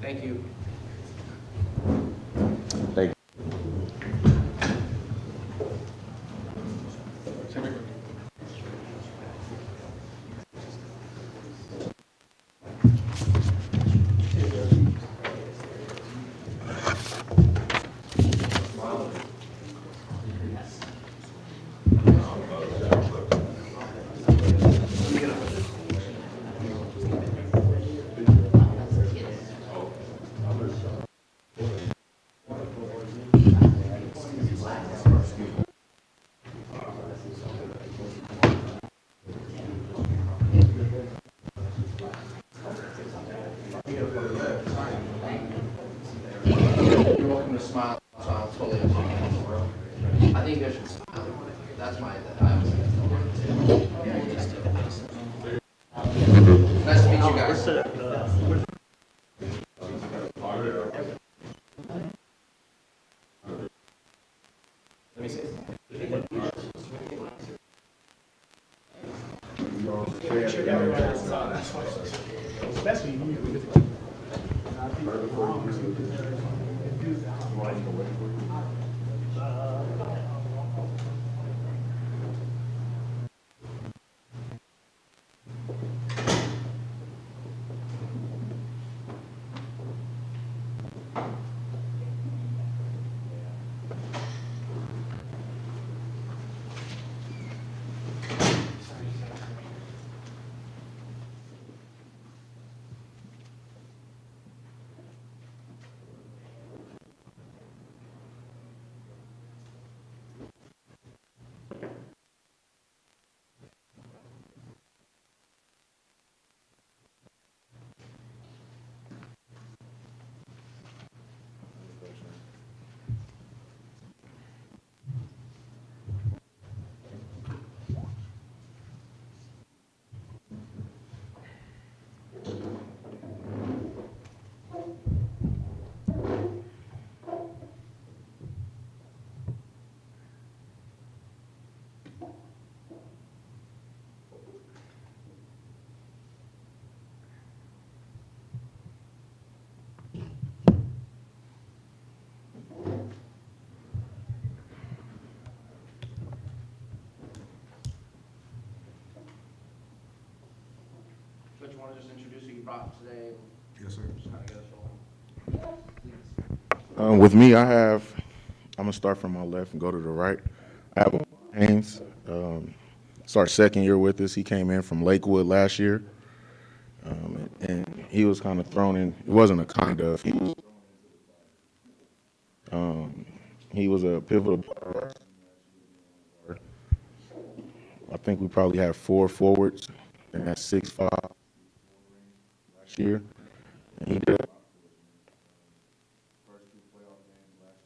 Thank you. Thank you. You're welcome to smile. Smile totally up to you. I think there's. That's my. Nice to meet you guys. Let me see. Coach, you want to just introduce who you brought today? Yes, sir. Just kind of get us rolling. With me, I'm gonna start from my left and go to the right. I have Haynes, started second year with us. He came in from Lakewood last year, and he was kind of thrown in. It wasn't a kind of. He was a pivotal part. I think we probably have 4 forwards, and that's 6'5" last year. And he did.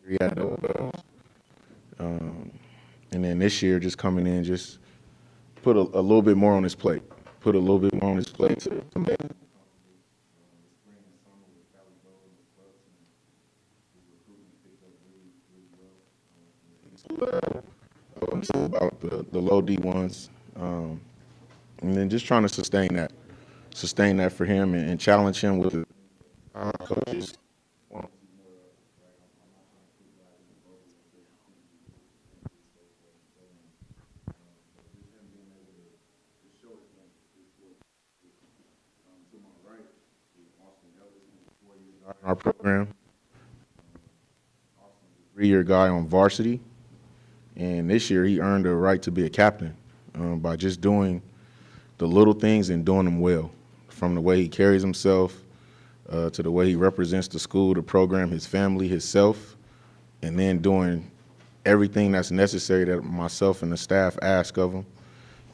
He had and then this year, just coming in, just put a little bit more on his plate. Put a little bit more on his plate to make it. So about the low D1s, and then just trying to sustain that for him and challenge him with Coaches. In our program, 3-year guy on varsity, and this year he earned the right to be a captain by just doing the little things and doing them well, from the way he carries himself to the way he represents the school, the program, his family, himself, and then doing everything that's necessary that myself and the staff ask of him,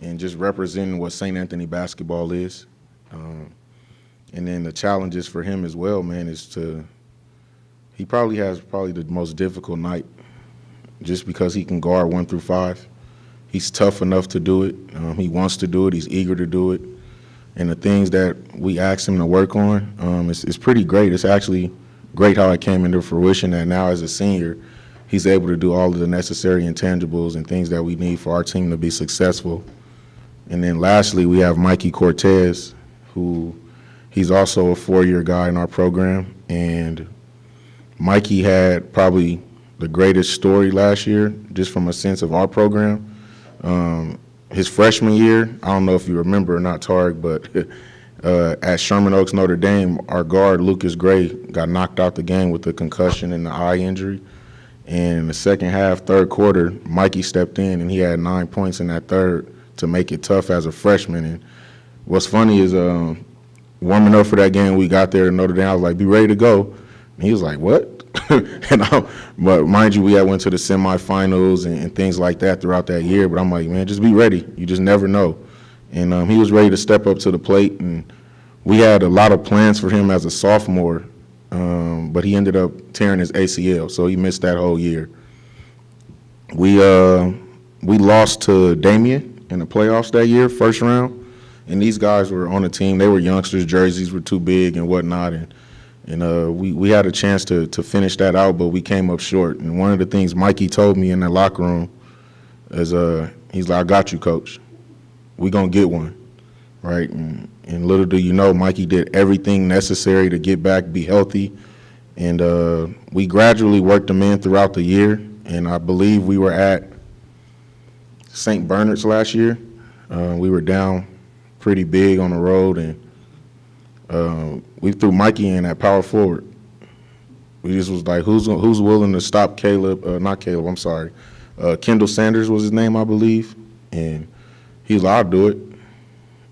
and just representing what St. Anthony basketball is. And then the challenges for him as well, man, is he probably has the most difficult night just because he can guard 1 through 5. He's tough enough to do it. He wants to do it. He's eager to do it. And the things that we asked him to work on, it's pretty great. It's actually great how it came into fruition that now as a senior, he's able to do all of the necessary intangibles and things that we need for our team to be successful. And then lastly, we have Mikey Cortez, who he's also a 4-year guy in our program. And Mikey had probably the greatest story last year, just from a sense of our program. His freshman year, I don't know if you remember or not, Tarek, but at Sherman Oaks, Notre Dame, our guard, Lucas Gray, got knocked out the game with a concussion and an eye injury. And in the second half, third quarter, Mikey stepped in, and he had 9 points in that third to make it tough as a freshman. And what's funny is warming up for that game, we got there to Notre Dame, I was like, be ready to go. And he was like, what? But mind you, we had went to the semifinals and things like that throughout that year. But I'm like, man, just be ready. You just never know. And he was ready to step up to the plate. And we had a lot of plans for him as a sophomore, but he ended up tearing his ACL, so he missed that whole year. We lost to Damien in the playoffs that year, first round. And these guys were on the team. They were youngsters. Jerseys were too big and whatnot. And we had a chance to finish that out, but we came up short. And one of the things Mikey told me in the locker room is he's like, I got you, coach. We going to get one, right? And little do you know, Mikey did everything necessary to get back, be healthy. And we gradually worked him in throughout the year. And I believe we were at St. Bernard's last year. We were down pretty big on the road, and we threw Mikey in at power forward. We just was like, who's willing to stop Kendall Sanders was his name, I believe. And he was like, I'll do it.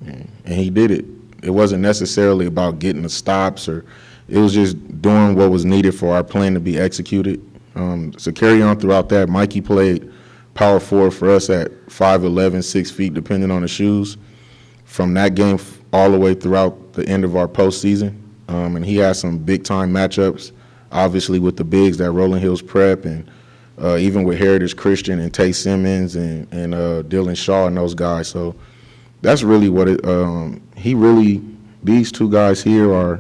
And he did it. It wasn't necessarily about getting the stops, or it was just doing what was needed for our plan to be executed. So carry on throughout that. Mikey played power forward for us at 5'11", 6 feet, depending on the shoes. From that game all the way throughout the end of our postseason. And he had some big-time matchups, obviously with the bigs that Rolling Hills Prep, and even with Heritage Christian and Tay Simmons and Dylan Shaw and those guys. So that's really what these two guys here are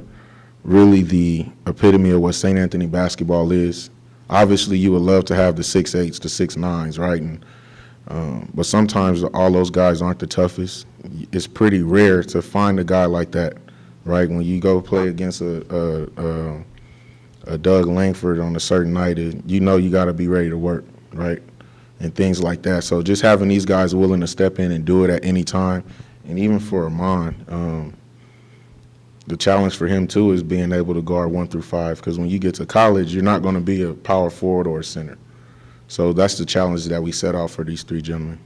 really the epitome of what St. Anthony basketball is. Obviously, you would love to have the 6'8", the 6'9", right? But sometimes all those guys aren't the toughest. It's pretty rare to find a guy like that, right? When you go play against a Doug Langford on a certain night, you know you got to be ready to work, right? And things like that. So just having these guys willing to step in and do it at any time, and even for Amon, the challenge for him too is being able to guard 1 through 5, because when you get to college, you're not going to be a power forward or a center. So that's the challenge that we set out for these three gentlemen.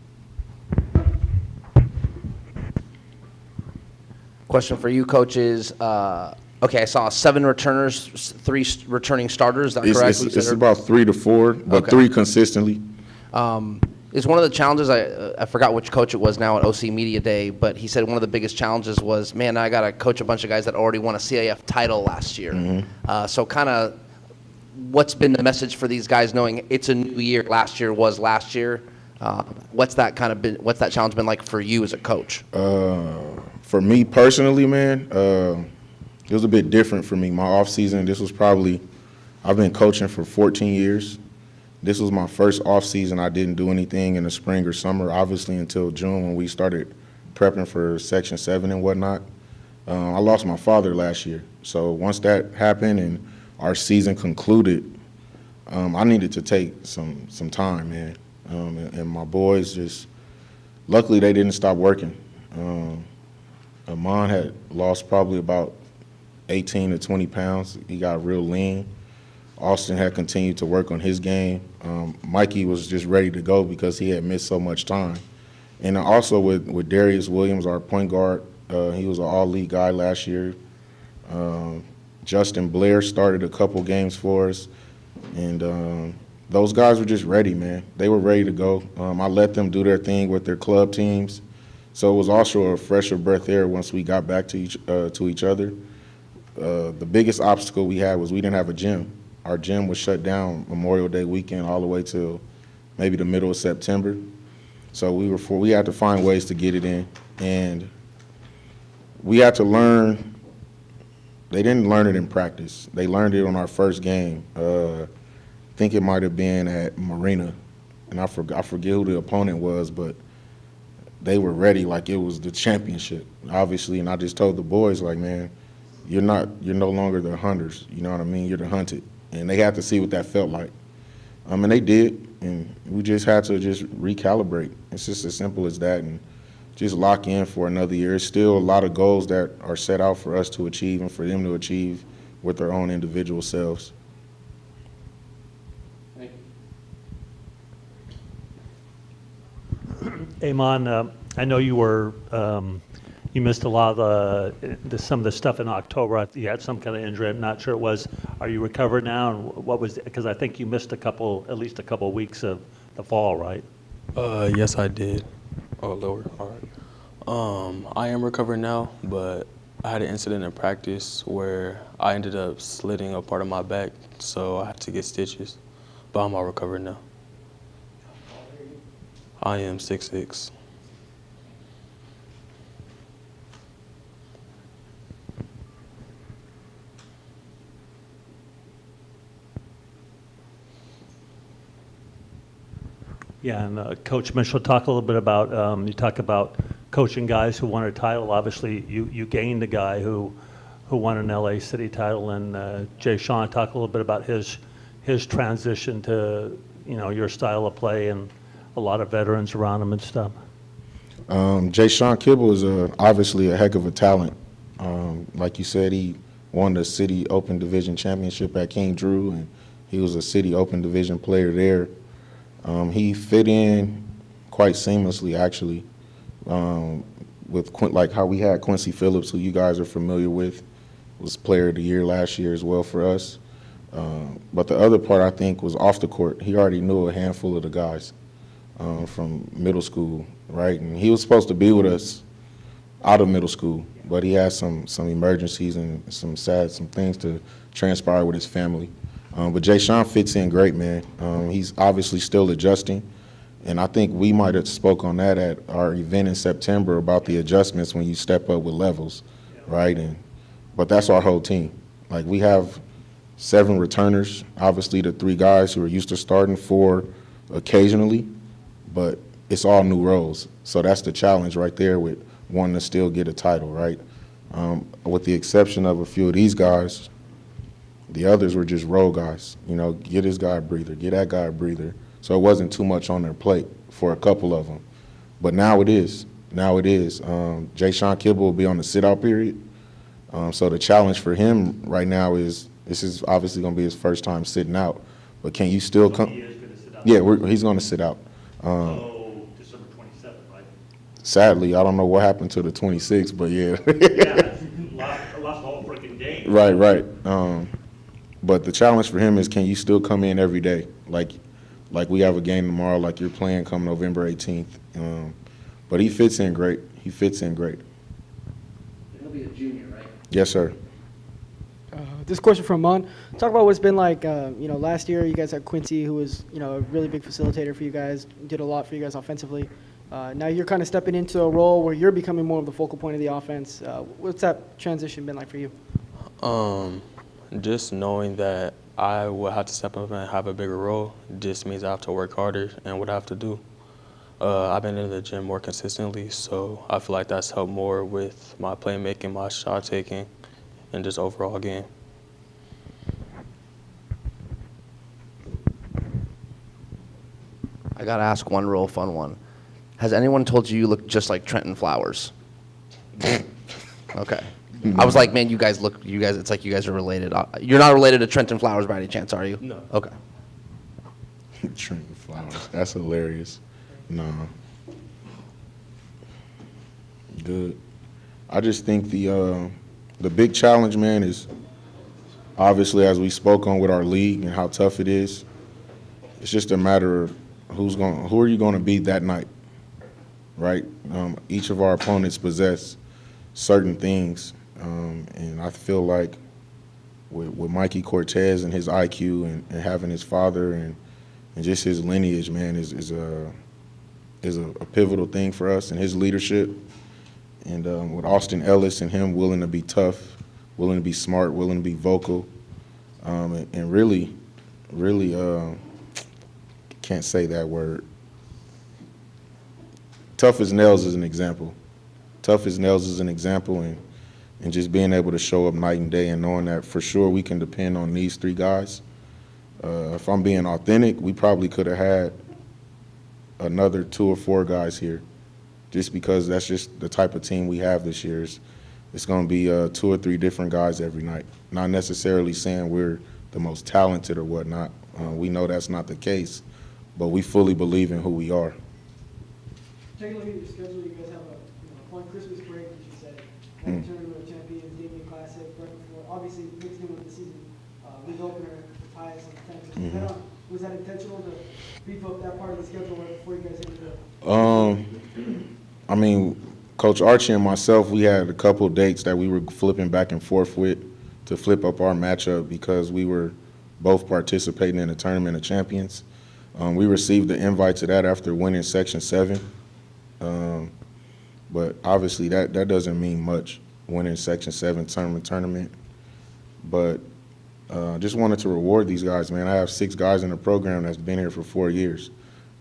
Question for you, coaches. Okay, I saw 7 returners, 3 returning starters. Is that correct? It's about 3 to 4, but Okay. 3 consistently. Is one of the challenges, I forgot which coach it was now at OC Media Day, but he said one of the biggest challenges was, man, I got to coach a bunch of guys that already won a CIF title last year. Mm-hmm. So kind of what's been the message for these guys knowing it's a new year, last year was last year? What's that challenge been like for you as a coach? For me personally, man, it was a bit different for me. My off season, I've been coaching for 14 years. This was my first off season. I didn't do anything in the spring or summer, obviously until June when we started prepping for Section 7 and whatnot. I lost my father last year, So once that happened and our season concluded, I needed to take some time, man. And my boys just, luckily they didn't stop working. Amon had lost probably about 18 to 20 pounds. He got real lean. Austin had continued to work on his game. Mikey was just ready to go because he had missed so much time. And also with Darius Williams, our point guard, he was an all-league guy last year. Justin Blair started a couple games for us. And those guys were just ready, man. They were ready to go. I let them do their thing with their club teams. So it was also a fresher breath air once we got back to each other. The biggest obstacle we had was we didn't have a gym. Our gym was shut down Memorial Day weekend all the way till maybe the middle of September. So we had to find ways to get it in. And we had to learn. They didn't learn it in practice. They learned it on our first game. I think it might have been at Marina. And I forget who the opponent was, but they were ready like it was the championship, obviously. And I just told the boys, like, man, you're no longer the hunters. You know what I mean? You're the hunted. And they had to see what that felt like. And they did. And we just had to just recalibrate. It's just as simple as that. And just lock in for another year. There's still a lot of goals that are set out for us to achieve and for them to achieve with their own individual selves. Amon, I know you were, you missed a lot of some of the stuff in October. You had some kind of injury. I'm not sure it was. Are you recovered now? And what was, because I think you missed at least a couple of weeks of the fall, right? Yes, I did. Oh, lower. All right. I am recovered now, but I had an incident in practice where I ended up slitting a part of my back, so I had to get stitches. But I'm all recovered now. I am 6'6". Yeah, and Coach Mitchell, talk a little bit about, you talk about coaching guys who won a title. Obviously, you gained a guy who won an LA City title, and Jay Sean, talk a little bit about his transition to, your style of play and a lot of veterans around him and stuff. Jay Sean Kibble is obviously a heck of a talent. Like you said, he won the City Open Division Championship at King Drew, and he was a City Open Division player there. He fit in quite seamlessly, actually, with like how we had Quincy Phillips, who you guys are familiar with, was Player of the Year last year as well for us. But the other part, I think, was off the court. He already knew a handful of the guys from middle school, right? And he was supposed to be with us out of middle school, but he had some emergencies and some things to transpire with his family. But Jay Sean fits in great, man. He's obviously still adjusting, and I think we might have spoke on that at our event in September about the adjustments when you step up with levels, right? But that's our whole team. Like, we have 7 returners, obviously the 3 guys who are used to starting 4 occasionally, but it's all new roles. So that's the challenge right there with wanting to still get a title, right? With the exception of a few of these guys, the others were just role guys. Get this guy a breather, get that guy a breather. So it wasn't too much on their plate for a couple of them. But now it is. Jay Sean Kibble will be on the sit-out period. So the challenge for him right now is, this is obviously going to be his first time sitting out. But can you still come? He is going to sit out. Yeah, he's going to sit out. So December 27th, right? Sadly, I don't know what happened to the 26th, but yeah. Yeah, lost the whole freaking game. Right. But the challenge for him is, can you still come in every day? Like we have a game tomorrow, like you're playing come November 18th. But he fits in great. He'll be a junior, right? Yes, sir. This question from Mon. Talk about what it's been like, last year you guys had Quincy, who was, a really big facilitator for you guys, did a lot for you guys offensively. Now you're kind of stepping into a role where you're becoming more of the focal point of the offense. What's that transition been like for you? Just knowing that I will have to step up and have a bigger role just means I have to work harder and what I have to do. I've been in the gym more consistently, so I feel like that's helped more with my playmaking, my shot taking, and just overall game. I gotta ask one real fun one. Has anyone told you you look just like Trenton Flowers? Okay. I was like, man, it's like you guys are related. You're not related to Trenton Flowers by any chance, are you? No. Okay. Trenton Flowers. That's hilarious. No. Good. I just think the big challenge, man, is obviously, as we spoke on with our league and how tough it is, it's just a matter of who are you going to beat that night, right? Each of our opponents possess certain things, and I feel like with Mikey Cortez and his IQ and having his father and just his lineage, man, is a pivotal thing for us, and his leadership. And with Austin Ellis and him willing to be tough, willing to be smart, willing to be vocal, and really, can't say that word. Tough as nails is an example. Tough as nails is an example, and just being able to show up night and day and knowing that for sure we can depend on these three guys. If I'm being authentic, we probably could have had another 2 or 4 guys here, just because that's just the type of team we have this year. It's going to be 2 or 3 different guys every night. Not necessarily saying we're the most talented or whatnot. We know that's not the case, but we fully believe in who we are. Taking a look at your schedule, you guys have a fun Christmas break, as you said. Tournament of Champions, Damien Classic, right before, obviously mixed in with the season, league opener, the ties, and tennis. Was that intentional to beef up that part of the schedule right before you guys ended up? I mean, Coach Archie and myself, we had a couple of dates that we were flipping back and forth with to flip up our matchup because we were both participating in the Tournament of Champions. We received the invite to that after winning Section 7. But obviously that doesn't mean much, winning Section 7 tournament. But just wanted to reward these guys, man. I have 6 guys in the program that's been here for 4 years.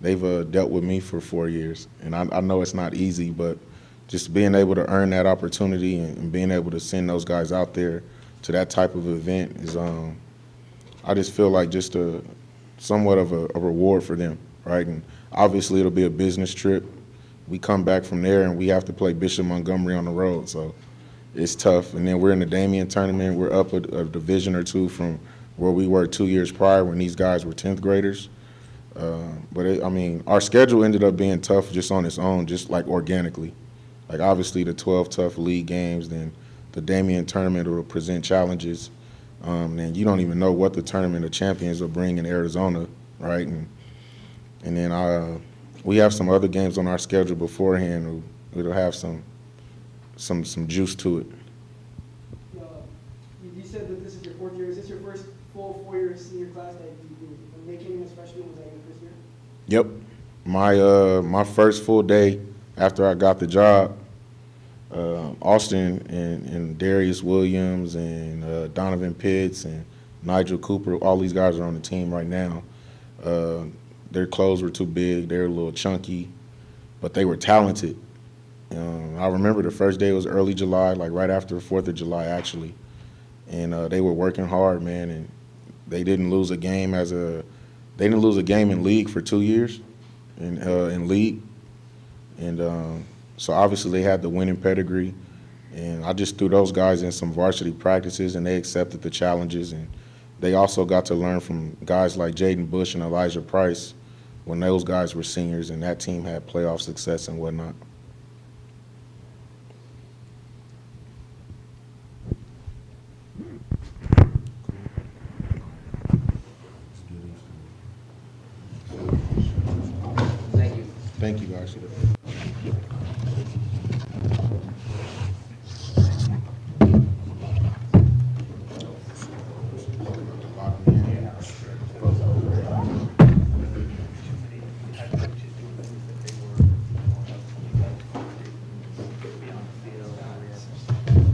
They've dealt with me for 4 years, and I know it's not easy, but just being able to earn that opportunity and being able to send those guys out there to that type of event is, I just feel like just somewhat of a reward for them, right? And obviously it'll be a business trip. We come back from there and we have to play Bishop Montgomery on the road, so it's tough. And then we're in the Damien tournament. We're up a division or 2 from where we were 2 years prior when these guys were 10th graders. But our schedule ended up being tough just on its own, just like organically. Like obviously the 12 tough league games, then the Damien tournament will present challenges. And you don't even know what the Tournament of Champions will bring in Arizona, right? And then we have some other games on our schedule beforehand. It'll have some juice to it. You said that this is your 4th year. Is this your first full 4-year senior class that when they came in as freshmen? Was that your first year? Yep. My first full day after I got the job, Austin and Darius Williams and Donovan Pitts and Nigel Cooper, all these guys are on the team right now. Their clothes were too big. They were a little chunky, but they were talented. I remember the first day was early July, like right after the 4th of July, actually. And they were working hard, man, and they didn't lose a game in league for 2 years in league. And so obviously they had the winning pedigree. And I just threw those guys in some varsity practices, and they accepted the challenges. And they also got to learn from guys like Jaden Bush and Elijah Price when those guys were seniors, and that team had playoff success and whatnot. Thank you. Thank you, guys.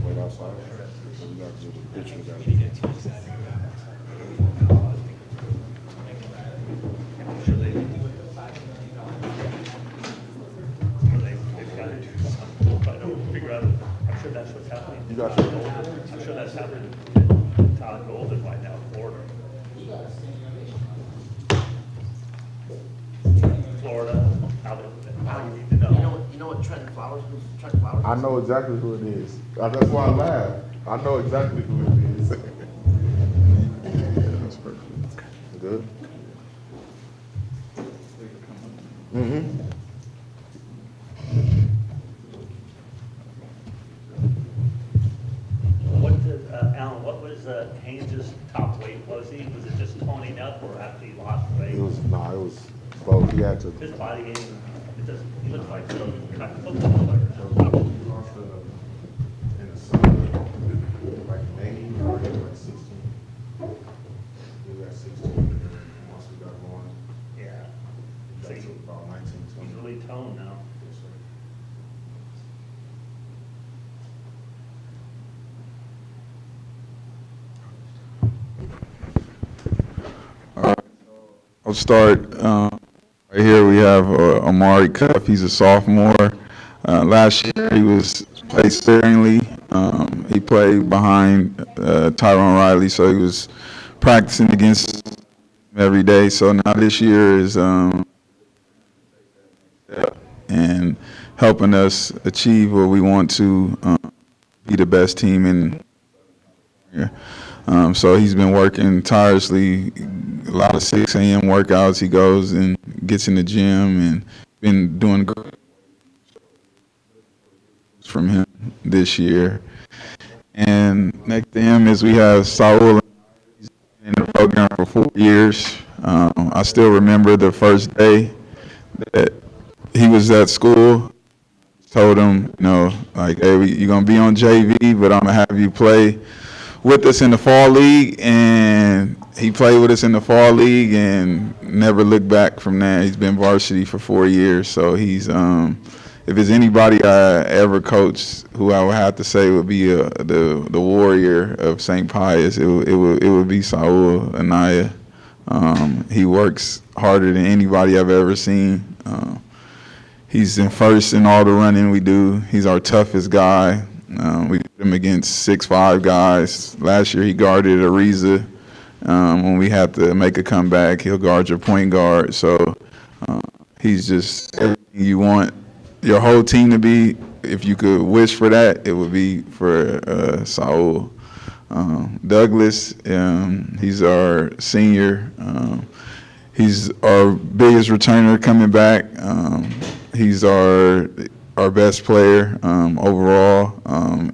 Wait outside. We got to do the pictures out here. sure that's what's happening. You got your- I'm sure that's happening in Town Golden right now, Florida. Florida, how you need to know. You know what Trent Flowers, who's Trent Flowers? I know exactly who it is. That's why I laugh. I know exactly who it is. That's perfect. Good? Mm-hmm. What did, Alan, what was Haynes' top weight? Was it just toning up or after he lost weight? It was both. He had to. His body ain't, it doesn't, he looks like some kind of football player. In the summer, like May, we were like 16. We got 16, and then once we got going, Yeah. we got to about 19, 20. He's really toned now. Yes, sir. I'll start right here. We have Amari Cuff. He's a sophomore. Last year he played sparingly. He played behind Tyrone Riley, so he was practicing against him every day. So now this year is and helping us achieve what we want to be the best team in here. So he's been working tirelessly, a lot of 6 a.m. workouts. He goes and gets in the gym and been doing good from him this year. And next to him is we have Saul. He's been in the program for 4 years. I still remember the first day that he was at school. Told him, like, hey, you're going to be on JV, but I'm going to have you play with us in the fall league. And he played with us in the fall league and never looked back from that. He's been varsity for 4 years. So he's, if there's anybody I ever coached who I would have to say would be the warrior of St. Pius, it would be Saul Anaya. He works harder than anybody I've ever seen. He's in first in all the running we do. He's our toughest guy. We put him against 6'5" guys. Last year he guarded Ariza. When we had to make a comeback, he'll guard your point guard. So he's just everything you want your whole team to be. If you could wish for that, it would be for Saul. Douglas, he's our senior. He's our biggest returner coming back. He's our best player overall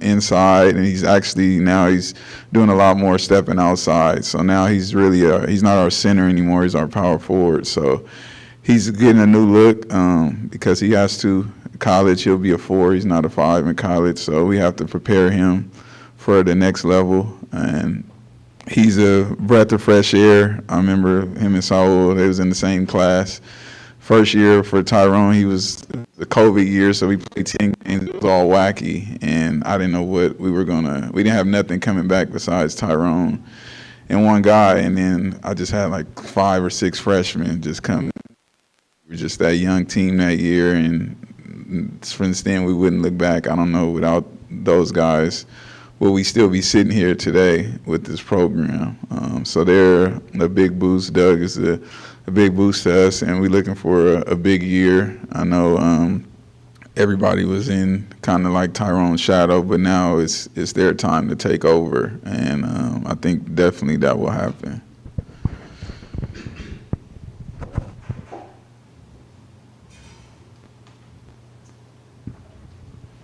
inside, and he's actually now he's doing a lot more stepping outside. So now he's really he's not our center anymore. He's our power forward. So he's getting a new look because he has to. College, he'll be a 4. He's not a 5 in college. So we have to prepare him for the next level. And he's a breath of fresh air. I remember him and Saul, they was in the same class. First year for Tyrone, he was the COVID year, so we played 10 games. It was all wacky, and I didn't know what we were we didn't have nothing coming back besides Tyrone and one guy, and then I just had like 5 or 6 freshmen just come. We were just that young team that year, and since then we wouldn't look back. I don't know, without those guys, will we still be sitting here today with this program? So they're a big boost. Doug is a big boost to us, and we're looking for a big year. I know everybody was in kind of like Tyrone's shadow, but now it's their time to take over, and I think definitely that will happen.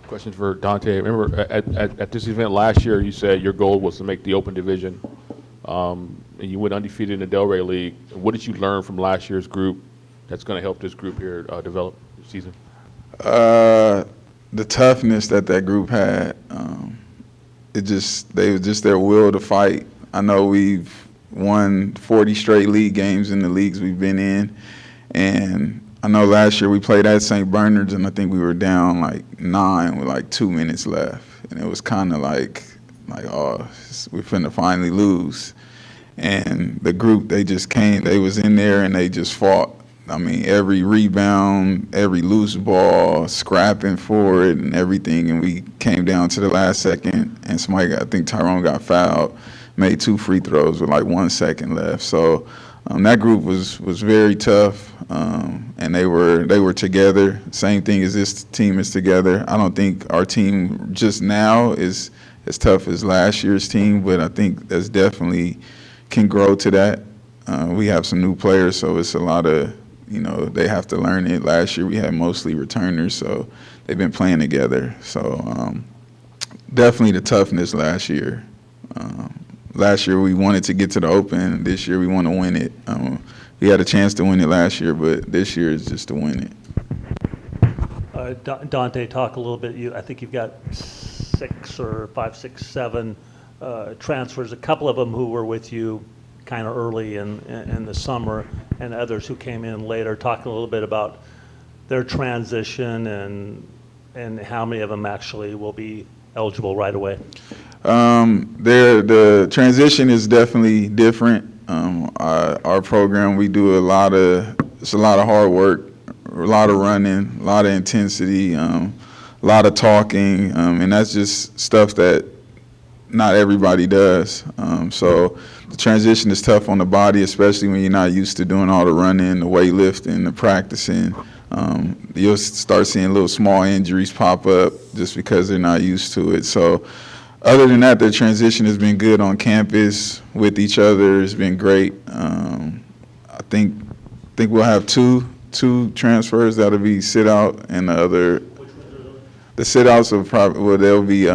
Question for Dante. Remember at this event last year, you said your goal was to make the Open Division, and you went undefeated in the Delray League. What did you learn from last year's group that's going to help this group here develop this season? The toughness that group had. They was just their will to fight. I know we've won 40 straight league games in the leagues we've been in, and I know last year we played at St. Bernard's, and I think we were down like 9 with like 2 minutes left, and it was kind of like oh, we're finna finally lose. And the group, they just came, they was in there and they just fought. I mean, every rebound, every loose ball, scrapping for it and everything. And we came down to the last second, and I think Tyrone got fouled, made 2 free throws with like 1 second left. So that group was very tough, and they were together. Same thing as this team is together. I don't think our team just now is as tough as last year's team, but I think that's definitely can grow to that. We have some new players, so it's a lot of, they have to learn it. Last year we had mostly returners, so they've been playing together. So definitely the toughness last year. Last year we wanted to get to the Open. This year we want to win it. We had a chance to win it last year, but this year is just to win it. Dante, talk a little bit. I think you've got 5, 6, 7 transfers. A couple of them who were with you kind of early in the summer, and others who came in later. Talk a little bit about their transition and how many of them actually will be eligible right away. The transition is definitely different. Our program, we do it's a lot of hard work, a lot of running, a lot of intensity, a lot of talking, and that's just stuff that not everybody does. So the transition is tough on the body, especially when you're not used to doing all the running, the weightlifting, the practicing. You'll start seeing little small injuries pop up just because they're not used to it. So other than that, the transition has been good on campus with each other. It's been great. I think we'll have two transfers that'll be sit out, and the sit outs will probably they'll be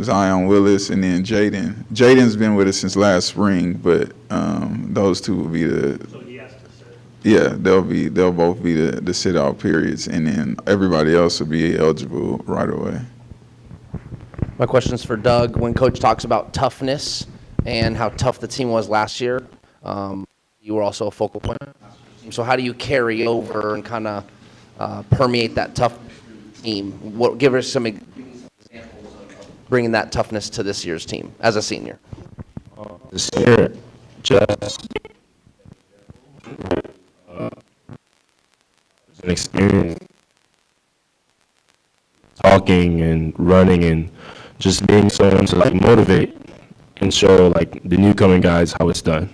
Zion Willis and then Jaden. Jaden's been with us since last spring, but those two will be So he has to sit. yeah, they'll both be the sit out periods, and then everybody else will be eligible right away. My question is for Doug. When Coach talks about toughness and how tough the team was last year, you were also a focal point. So how do you carry over and kind of permeate that tough team? Give us some examples of bringing that toughness to this year's team as a senior. This year, just an experience talking and running and just being someone to like motivate and show like the new coming guys how it's done.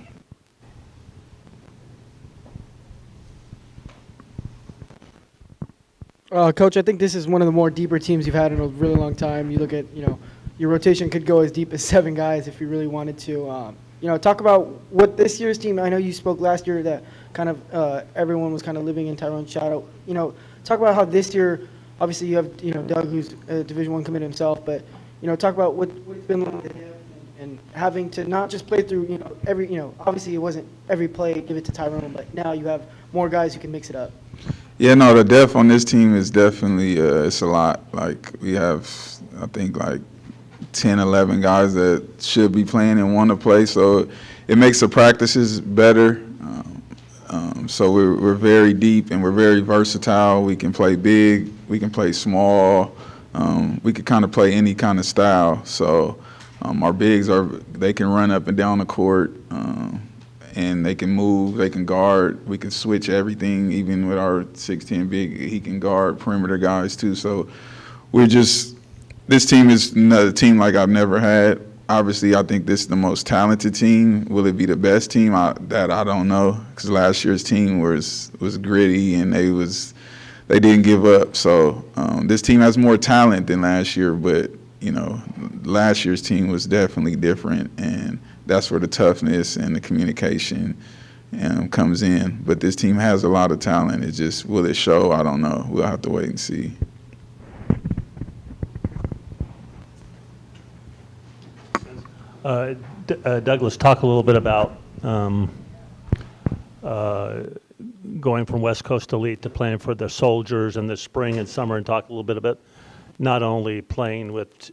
Coach, I think this is one of the more deeper teams you've had in a really long time. You look at, your rotation could go as deep as 7 guys if you really wanted to. Talk about what this year's team, I know you spoke last year that kind of everyone was kind of living in Tyrone's shadow. Talk about how this year, obviously you have, Doug, who's a Division I committer himself, but, talk about what it's been like to him and having to not just play through, every, obviously it wasn't every play, give it to Tyrone, but now you have more guys who can mix it up. Yeah, no, the depth on this team is definitely, it's a lot. Like, we have, I think, like 10, 11 guys that should be playing and want to play, so it makes the practices better. So we're very deep and we're very versatile. We can play big, we can play small, we can kind of play any kind of style. So our bigs they can run up and down the court, and they can move, they can guard, we can switch everything. Even with our 6'10" big, he can guard perimeter guys too. So this team is another team like I've never had. Obviously, I think this is the most talented team. Will it be the best team? That I don't know, because last year's team was gritty and they didn't give up. So this team has more talent than last year, but last year's team was definitely different, and that's where the toughness and the communication comes in. But this team has a lot of talent. It's just, will it show? I don't know. We'll have to wait and see. Douglas, talk a little bit about going from West Coast Elite to playing for the Soldiers in the spring and summer, and talk a little bit about not only playing with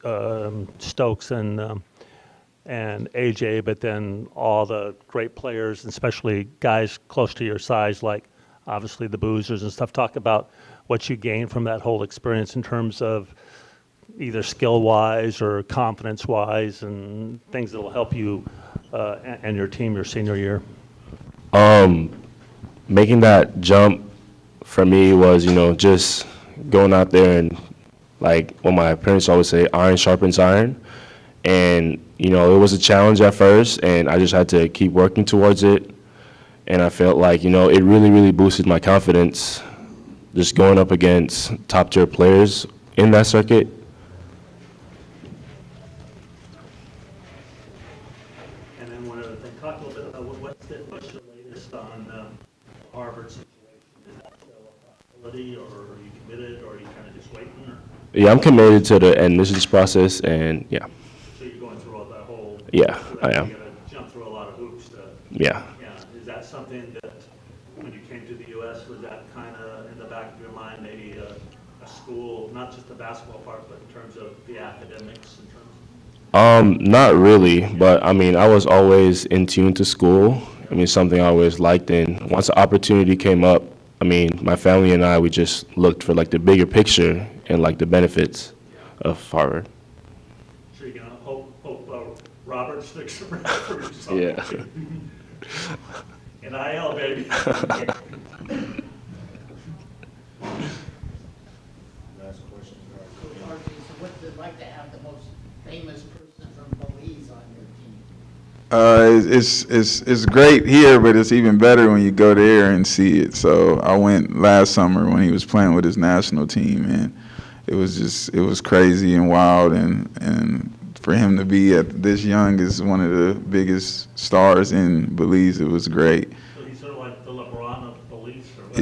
Stokes and AJ, but then all the great players, especially guys close to your size, like obviously the Boozers and stuff. Talk about what you gained from that whole experience in terms of either skill-wise or confidence-wise, and things that will help you and your team your senior year. making that jump for me was, just going out there and, like what my parents always say, iron sharpens iron. And, it was a challenge at first, and I just had to keep working towards it. And I felt like, it really, really boosted my confidence just going up against top-tier players in that circuit. And then one other thing, talk a little bit about what's the latest on Harvard situation? Is that still a possibility, or are you committed, or are you kind of just waiting? Or? Yeah, I'm committed to the admissions process, and yeah. So you're going through all that whole. Yeah, so I am. You got to jump through a lot of hoops to. Yeah. Yeah. Is that something that, when you came to the U.S., was that kind of in the back of your mind, maybe a school, not just the basketball part, but in terms of the academics, in terms of. Not really, but I mean, I was always in tune to school. I mean, something I always liked, and once the opportunity came up, I mean, my family and I, we just looked for like the bigger picture and like the benefits of Harvard. So you're gonna hope Robert sticks around for yourself. Yeah. NIL, baby. Last question. Coach Archie, so what's it like to have the most famous person from Belize on your team? It's great here, but it's even better when you go there and see it. So I went last summer when he was playing with his national team, and it was crazy and wild, and for him to be at this young is one of the biggest stars in Belize. It was great. So he's sort of like the LeBron of Belize, or what?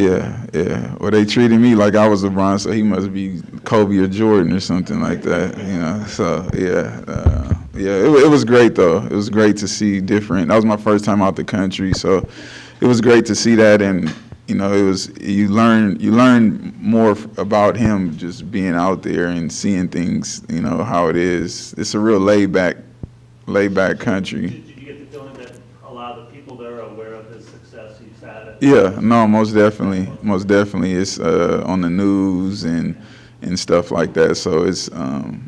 Yeah. Well, they treated me like I was LeBron, so he must be Kobe or Jordan or something like that, So, it was great, though. It was great to see different. That was my first time out the country, so it was great to see that. And, it was, you learn more about him just being out there and seeing things, how it is. It's a real laid back country. Did you get the feeling that a lot of the people there are aware of his success he's had? Yeah, no, most definitely. It's on the news and stuff like that. So it's and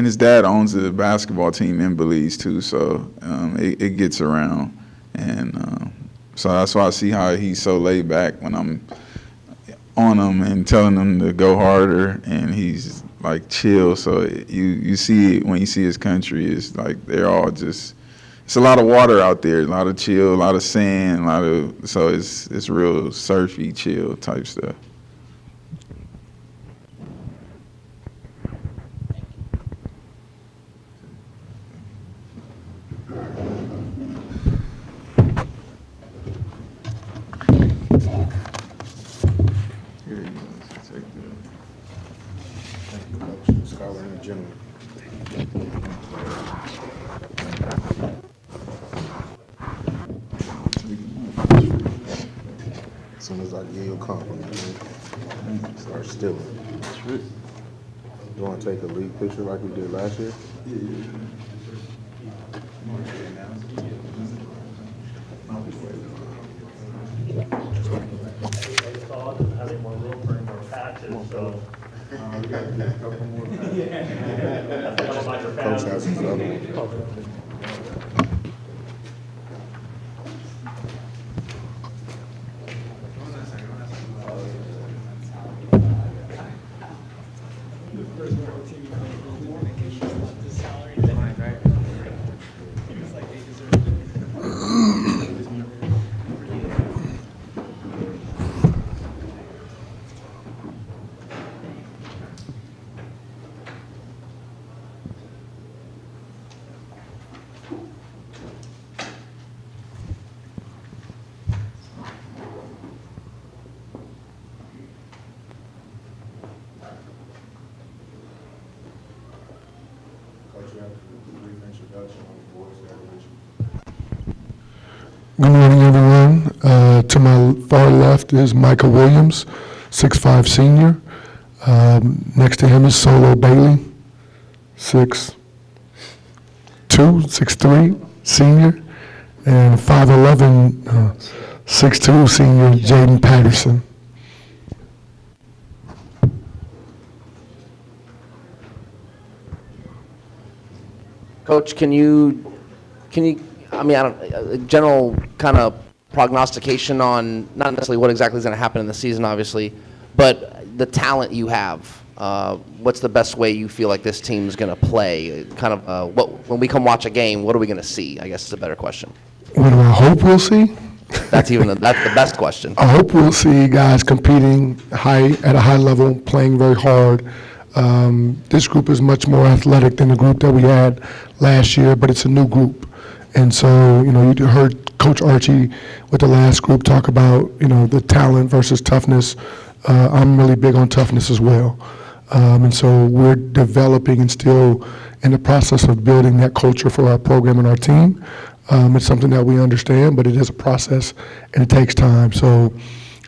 his dad owns a basketball team in Belize too. So it gets around, and so that's why I see how he's so laid back when I'm on him and telling him to go harder, and he's like chill. So you see it when you see his country. It's like they're all just. It's a lot of water out there, a lot of chill, a lot of sand, so it's real surfy, chill type stuff. Here you go. Take that. Thank you, Coach. Scholar and gentleman. As soon as I give you a compliment, man, start stealing. That's right. You want to take a league picture like we did last year? They saw it, having more room for more patches, so. We got to get a couple more. I forgot about your Coach patches. has his other one. Coach, you have a brief introduction on the boys that are with you. Good morning, everyone. To my far left is Michael Williams, 6'5" senior. Next to him is Solo Bailey, 6'2", 6'3", senior. And 5'11", 6'2", senior, Jaden Patterson. Coach, can you, I mean, I don't, a general kind of prognostication on not necessarily what exactly is going to happen in the season, obviously, but the talent you have. What's the best way you feel like this team is going to play? Kind of when we come watch a game, what are we going to see? I guess is a better question. What do I hope we'll see? That's the best question. I hope we'll see guys competing at a high level, playing very hard. This group is much more athletic than the group that we had last year, but it's a new group. And so, you heard Coach Archie with the last group talk about, the talent versus toughness. I'm really big on toughness as well. And so we're developing and still in the process of building that culture for our program and our team. It's something that we understand, but it is a process and it takes time. So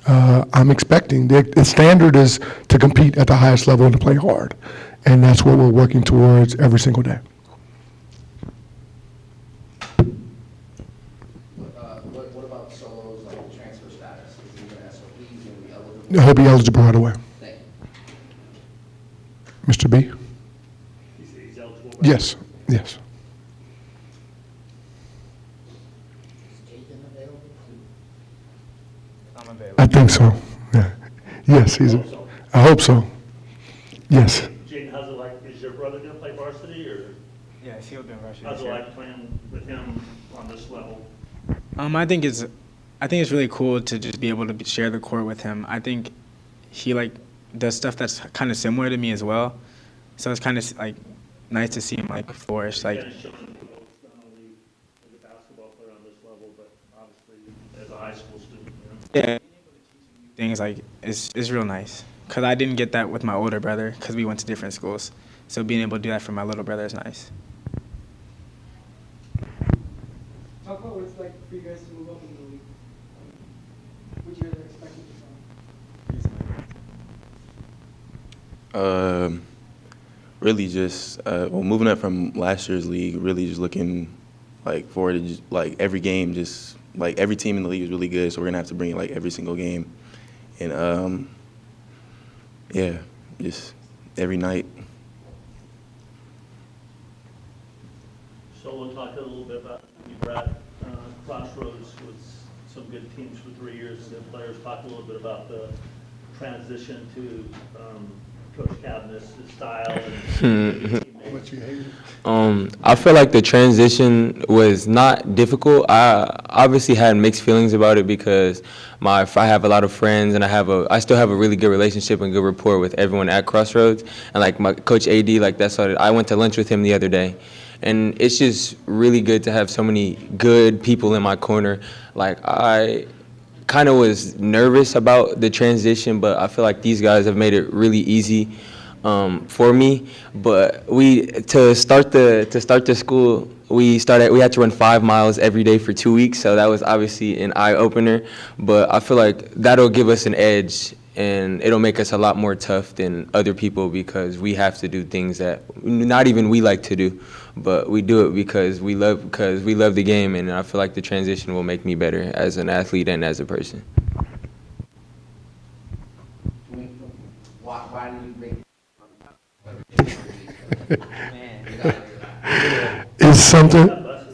I'm expecting, the standard is to compete at the highest level and to play hard. And that's what we're working towards every single day. What about Solo's transfer status? Is he going to SOP? Is he going to be eligible? He'll be eligible right away. Thank you. Mr. B? He's eligible? Yes, yes. I think so. Yeah. Yes, I hope so. Yes. Jaden, how's it like? Is your brother going to play varsity, or? Yes, he'll be in varsity. How's it like playing with him on this level? I think it's really cool to just be able to share the court with him. I think he does stuff that's kind of similar to me as well. So it's kind of nice to see him flourish. Not only as a basketball player on this level, but obviously as a high school student. Yeah. Things it's real nice because I didn't get that with my older brother because we went to different schools. So being able to do that for my little brother is nice. Talk about what it's like for you guys to move up in the league. What you guys are expecting Really just moving up from last year's league. Really just looking forward to just, every game. Just every team in the league is really good, so we're gonna have to bring it every single game, and yeah, just every night. So we'll talk a little bit about you were at Crossroads with some good teams for 3 years. The players talk a little bit about the transition to Coach Cabinet's style and what you hate. I feel like the transition was not difficult. I obviously had mixed feelings about it because I have a lot of friends and I still have a really good relationship and good rapport with everyone at Crossroads. And my Coach AD, I went to lunch with him the other day. And it's just really good to have so many good people in my corner. I kind of was nervous about the transition, but I feel like these guys have made it really easy for me. But to start the school, we had to run 5 miles every day for 2 weeks, so that was obviously an eye opener. But I feel like that'll give us an edge, and it'll make us a lot more tough than other people because we have to do things that not even we like to do, but we do it because we love the game, and I feel like the transition will make me better as an athlete and as a person. Why do you bring?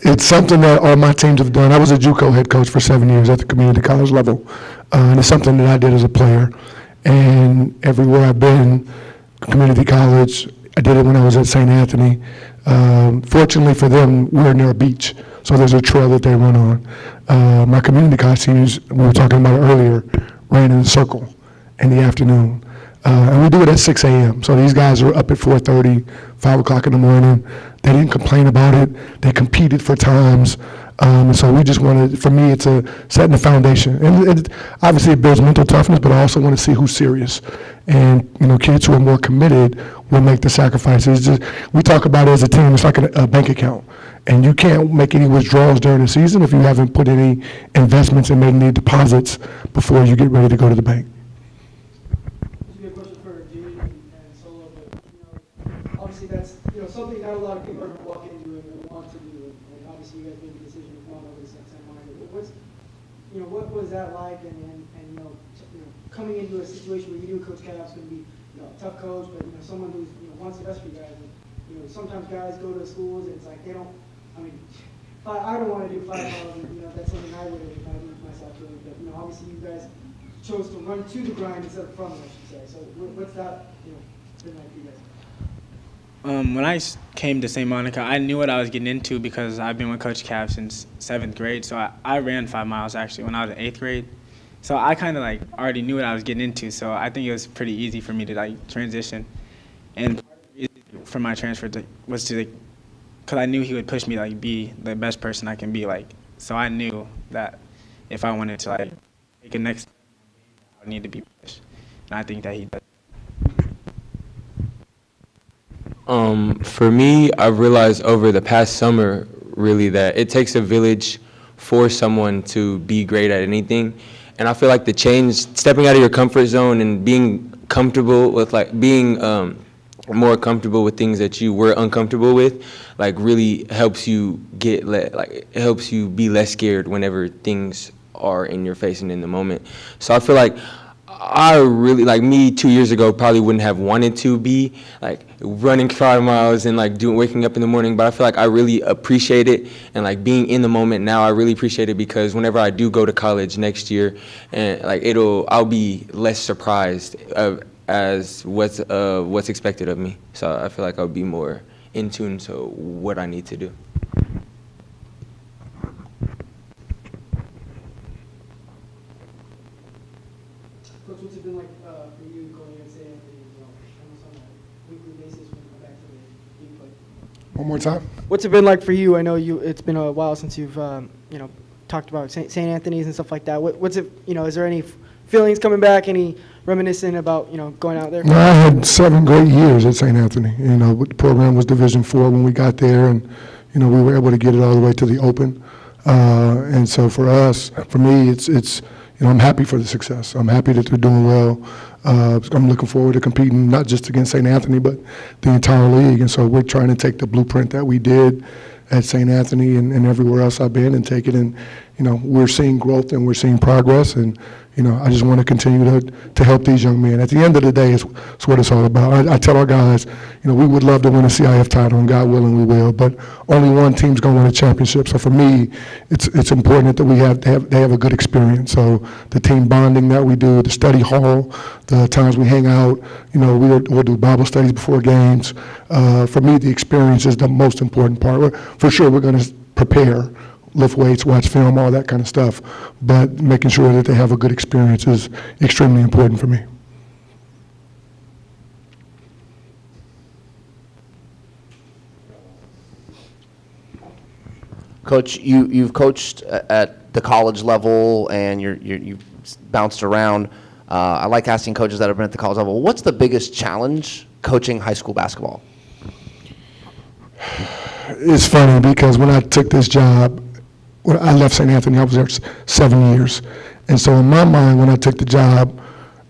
It's something that all my teams have done. I was a JUCO head coach for 7 years at the community college level, and it's something that I did as a player. And everywhere I've been, community college, I did it when I was at St. Anthony. Fortunately for them, we're near a beach, so there's a trail that they run on. My community college teams, we were talking about it earlier, ran in a circle in the afternoon. And we do it at 6 a.m. So these guys are up at 4:30, 5 o'clock in the morning. They didn't complain about it. They competed for times. And so we just wanted, for me, it's setting the foundation. And obviously it builds mental toughness, but I also want to see who's serious. And, kids who are more committed will make the sacrifices. We talk about it as a team, it's like a bank account. And you can't make any withdrawals during the season if you haven't put any investments and made any deposits before you get ready to go to the bank. Obviously, that's something not a lot of people are going to walk into and want to do. And obviously, you guys made the decision to come over to San Monica. What was that like? And coming into a situation where you knew Coach Cap's going to be a tough coach, but someone who's wants the best for you guys. And, sometimes guys go to schools and it's like they don't. I mean, I don't want to do 5 miles, and, that's something I would have if I moved myself to it, but, obviously you guys chose to run to the grind instead of from it, I should say. So what's that, been like for you guys? When I came to St. Monica, I knew what I was getting into because I've been with Coach Cap since 7th grade. So I ran 5 miles actually when I was in 8th grade. So I kind of already knew what I was getting into. So I think it was pretty easy for me to transition. And for my transfer was to, because I knew he would push me to be the best person I can be. So I knew that if I wanted to take a next step, I would need to be pushed. And I think that he does. For me, I've realized over the past summer, really, that it takes a village for someone to be great at anything. And I feel like the change, stepping out of your comfort zone and being comfortable with, being more comfortable with things that you were uncomfortable with, really helps you it helps you be less scared whenever things are in your face and in the moment. So I feel like I really, me 2 years ago, probably wouldn't have wanted to be running 5 miles and waking up in the morning, but I feel like I really appreciate it, and being in the moment now, I really appreciate it because whenever I do go to college next year, and I'll be less surprised as what's expected of me. So I feel like I'll be more in tune to what I need to do. Coach, what's it been like for you going against St. Anthony, almost on a weekly basis when you come back to the game play? One more time. What's it been like for you? I know it's been a while since you've talked about St. Anthony's and stuff like that. What's it? Is there any feelings coming back? Any reminiscent about going out there? No, I had 7 great years at St. Anthony. The program was Division IV when we got there, and we were able to get it all the way to the Open. And so for me, it's I'm happy for the success. I'm happy that they're doing well. I'm looking forward to competing not just against St. Anthony, but the entire league. And so we're trying to take the blueprint that we did at St. Anthony and everywhere else I've been and take it. And, we're seeing growth and we're seeing progress. And, I just want to continue to help these young men. At the end of the day, it's what it's all about. I tell our guys, we would love to win a CIF title, and God willing we will, but only one team's going to win a championship. So for me, it's important that they have a good experience. So the team bonding that we do, the study hall, the times we hang out, we'll do Bible studies before games. For me, the experience is the most important part. For sure, we're going to prepare, lift weights, watch film, all that kind of stuff. But making sure that they have a good experience is extremely important for me. Coach, you've coached at the college level and you've bounced around. I like asking coaches that have been at the college level, what's the biggest challenge coaching high school basketball? It's funny because when I took this job, when I left St. Anthony, I was there 7 years. And so in my mind, when I took the job,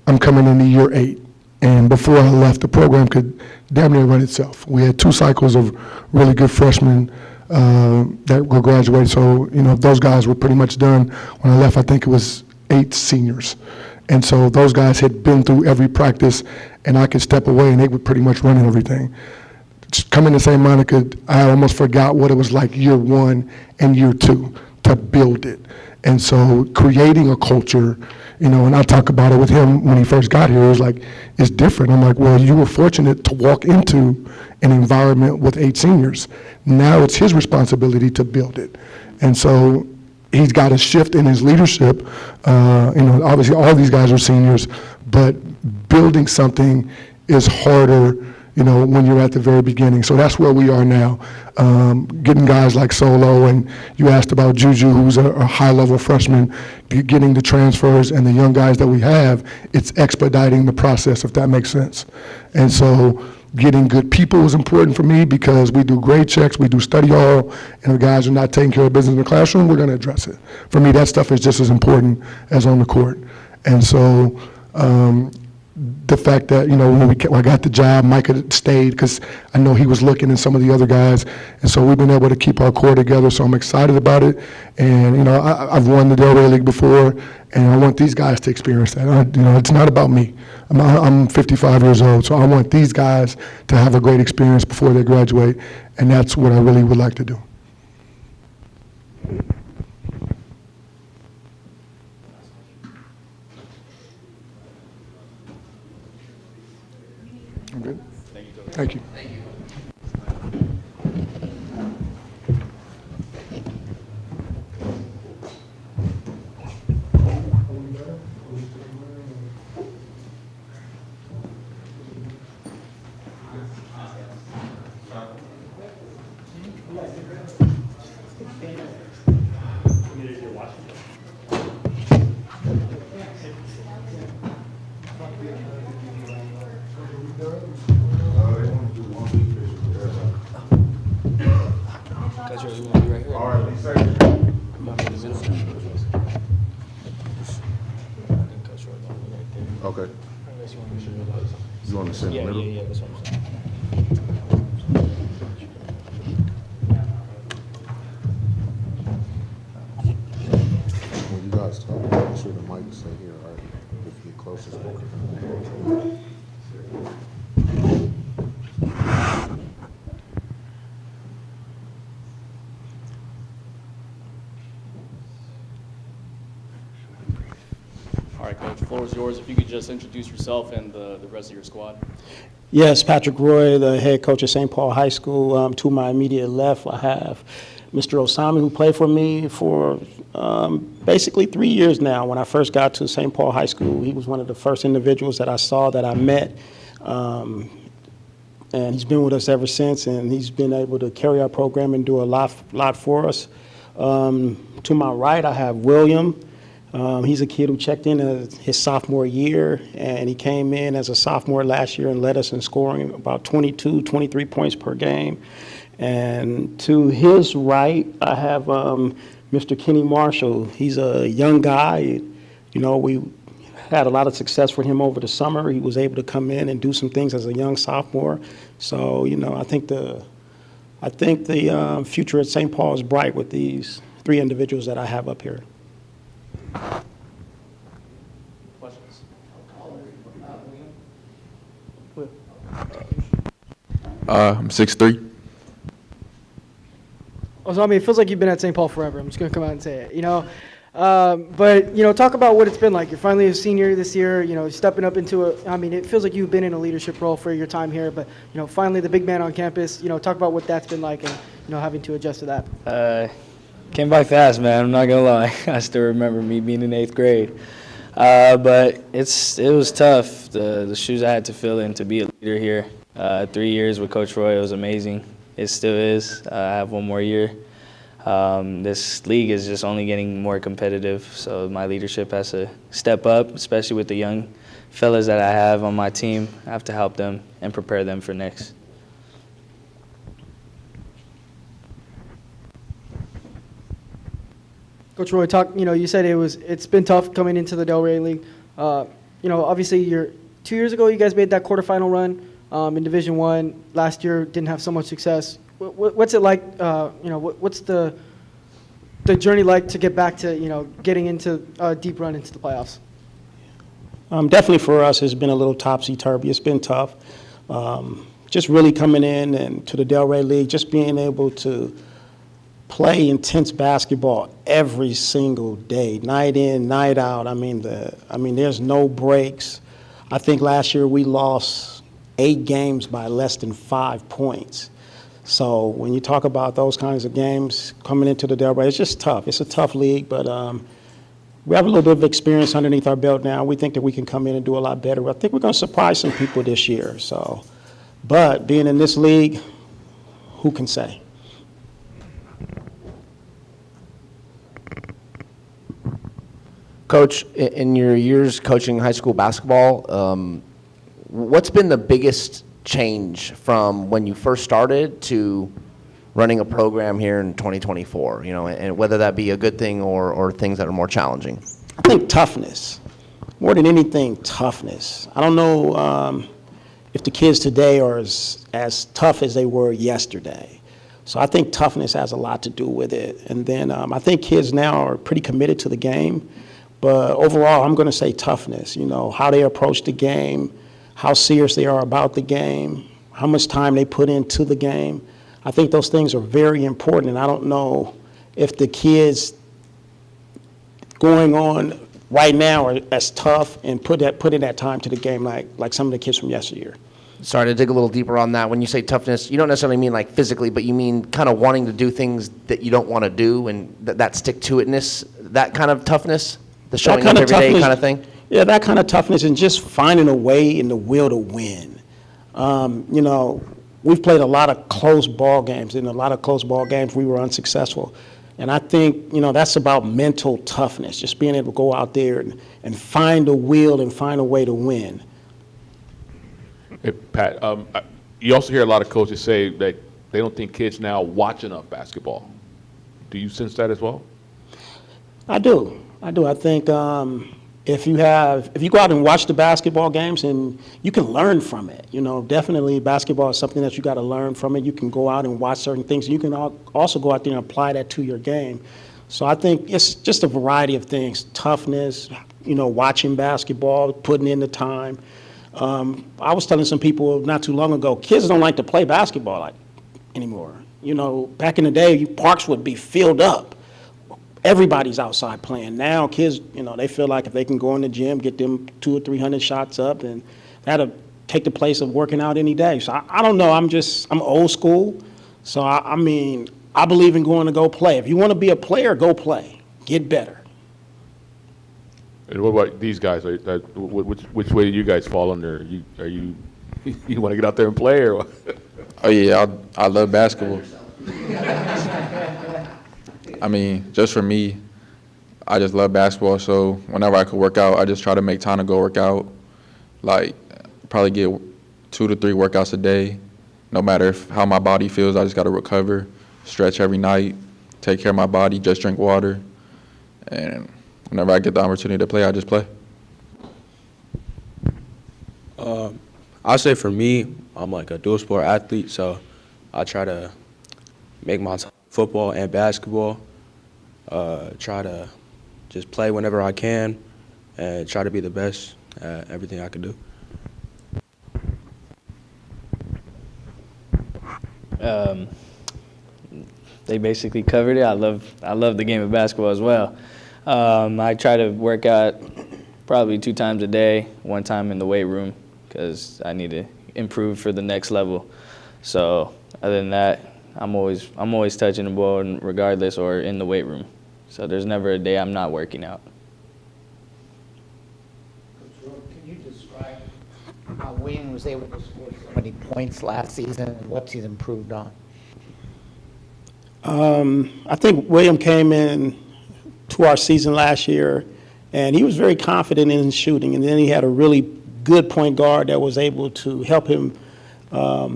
I'm coming into year 8. And before I left, the program could damn near run itself. We had 2 cycles of really good freshmen that were graduated. So, those guys were pretty much done. When I left, I think it was 8 seniors. And so those guys had been through every practice, and I could step away, and they would pretty much run everything. Coming to St. Monica, I almost forgot what it was like year 1 and year 2 to build it. And so creating a culture, and I talk about it with him when he first got here, it was like, it's different. I'm like, well, you were fortunate to walk into an environment with 8 seniors. Now it's his responsibility to build it. And so he's got a shift in his leadership. Obviously all these guys are seniors, but building something is harder when you're at the very beginning. So that's where we are now. Getting guys like Solo, and you asked about Juju, who's a high-level freshman, getting the transfers and the young guys that we have, it's expediting the process, if that makes sense. And so getting good people is important for me because we do grade checks, we do study hall, and if guys are not taking care of business in the classroom, we're going to address it. For me, that stuff is just as important as on the court. And so the fact that, when I got the job, Mike had stayed because I know he was looking and some of the other guys. And so we've been able to keep our core together. So I'm excited about it. And, I've won the Delray League before, and I want these guys to experience that. It's not about me. I'm 55 years old, so I want these guys to have a great experience before they graduate. And that's what I really would like to do. I'm good. Thank you. Okay. You want to sit in the middle? Yeah, that's what I'm saying. When you guys talk, make sure the mic stay here, all right? If you're closest. All right, Coach, the floor is yours. If you could just introduce yourself and the rest of your squad. Yes, Patrick Roy, the head coach of St. Paul High School. To my immediate left, I have Mr. Osami, who played for me for basically 3 years now. When I first got to St. Paul High School, he was one of the first individuals that I saw, that I met. And he's been with us ever since, and he's been able to carry our program and do a lot for us. To my right, I have William. He's a kid who checked in as his sophomore year, and he came in as a sophomore last year and led us in scoring about 22, 23 points per game. And to his right, I have Mr. Kenny Marshall. He's a young guy. You know, we had a lot of success for him over the summer. He was able to come in and do some things as a young sophomore. So, you know, I think the future at St. Paul is bright with these three individuals that I have up here. Questions? I'm 6'3". So, I mean, it feels like you've been at St. Paul forever. I'm just going to come out and say it, you know. But, you know, talk about what it's been like. You're finally a senior this year, you know, stepping up into I mean, it feels like you've been in a leadership role for your time here, but, you know, finally the big man on campus, you know, talk about what that's been like and, you know, having to adjust to that. Came by fast, man. I'm not going to lie. I still remember me being in 8th grade. But it was tough, the shoes I had to fill in to be a leader here. 3 years with Coach Roy, it was amazing. It still is. I have one more year. This league is just only getting more competitive, so my leadership has to step up, especially with the young fellas that I have on my team. I have to help them and prepare them for next. Coach Roy, you know, you said it's been tough coming into the Delray League. You know, obviously 2 years ago you guys made that quarterfinal run in Division I. Last year didn't have so much success. What's it like, you know, what's the journey like to get back to, you know, getting into a deep run into the playoffs? Definitely for us, it's been a little topsy-turvy. It's been tough. Just really coming in and to the Delray League, just being able to play intense basketball every single day, night in, night out. I mean, there's no breaks. I think last year we lost 8 games by less than 5 points. So when you talk about those kinds of games coming into the Delray, it's just tough. It's a tough league, but we have a little bit of experience underneath our belt now. We think that we can come in and do a lot better. I think we're going to surprise some people this year. So, but being in this league, who can say? Coach, in your years coaching high school basketball, what's been the biggest change from when you first started to running a program here in 2024, you know, and whether that be a good thing or things that are more challenging? I think toughness. More than anything, toughness. I don't know if the kids today are as tough as they were yesterday. So I think toughness has a lot to do with it. And then I think kids now are pretty committed to the game. But overall, I'm going to say toughness, you know, how they approach the game, how serious they are about the game, how much time they put into the game. I think those things are very important, and I don't know if the kids going on right now are as tough and put in that time to the game like some of the kids from yesteryear. Sorry to dig a little deeper on that. When you say toughness, you don't necessarily mean like physically, but you mean kind of wanting to do things that you don't want to do and that stick-to-itness, that kind of toughness? The showing up every day kind of thing? Yeah, that kind of toughness and just finding a way and the will to win. You know, we've played a lot of close ball games. In a lot of close ball games, we were unsuccessful. And I think, you know, that's about mental toughness, just being able to go out there and find a will and find a way to win. Hey, Pat, you also hear a lot of coaches say that they don't think kids now watch enough basketball. Do you sense that as well? I do. I think if you go out and watch the basketball games, and you can learn from it. You know, definitely basketball is something that you got to learn from it. You can go out and watch certain things. You can also go out there and apply that to your game. So I think it's just a variety of things: toughness, you know, watching basketball, putting in the time. I was telling some people not too long ago, kids don't like to play basketball anymore. You know, back in the day, parks would be filled up. Everybody's outside playing. Now kids, you know, they feel like if they can go in the gym, get them 200 or 300 shots up, and that'll take the place of working out any day. So I don't know. I'm old school. So I mean, I believe in going to go play. If you want to be a player, go play. Get better. And what about these guys? Which way do you guys fall under? You want to get out there and play, or what? Oh yeah, I love basketball. I mean, just for me, I just love basketball. So whenever I could work out, I just try to make time to go work out. Like probably get 2 to 3 workouts a day. No matter how my body feels, I just got to recover, stretch every night, take care of my body, just drink water, and whenever I get the opportunity to play, I just play. I'll say for me, I'm like a dual sport athlete, so I try to make my football and basketball. Try to just play whenever I can and try to be the best at everything I can do. They basically covered it. I love the game of basketball as well. I try to work out probably 2 times a day, 1 time in the weight room because I need to improve for the next level. So other than that, I'm always touching the ball regardless or in the weight room. So there's never a day I'm not working out. Can you describe how William was able to score so many points last season and what he's improved on? I think William came in to our season last year, and he was very confident in his shooting. And then he had a really good point guard that was able to help him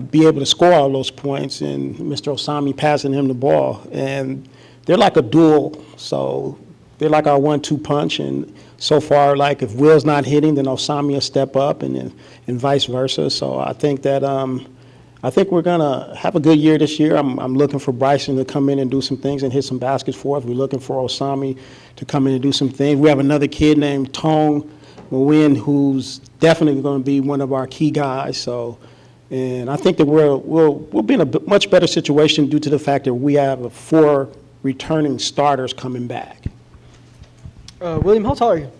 be able to score all those points, and Mr. Osami passing him the ball. And they're like a duel, so they're like our 1-2 punch. And so far, like if Will's not hitting, then Osami will step up, and vice versa. So I think that I think we're gonna have a good year this year. I'm looking for Bryson to come in and do some things and hit some baskets for us. We're looking for Osami to come in and do some things. We have another kid named Tong Nguyen who's definitely going to be one of our key guys. So. And I think that we'll be in a much better situation due to the fact that we have 4 returning starters coming back. William, how tall are you?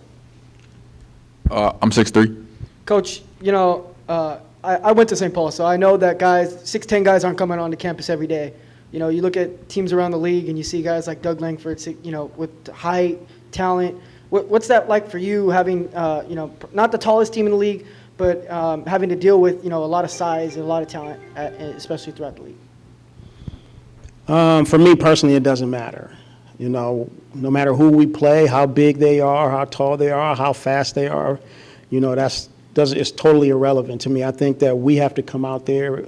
I'm 6'3". Coach, you know, I went to St. Paul, so I know that 6'10" guys aren't coming onto campus every day. You know, you look at teams around the league and you see guys like Doug Langford, you know, with height, talent. What's that like for you having, you know, not the tallest team in the league, but having to deal with, you know, a lot of size and a lot of talent, especially throughout the league? For me personally, it doesn't matter. You know, no matter who we play, how big they are, how tall they are, how fast they are, you know, it's totally irrelevant to me. I think that we have to come out there,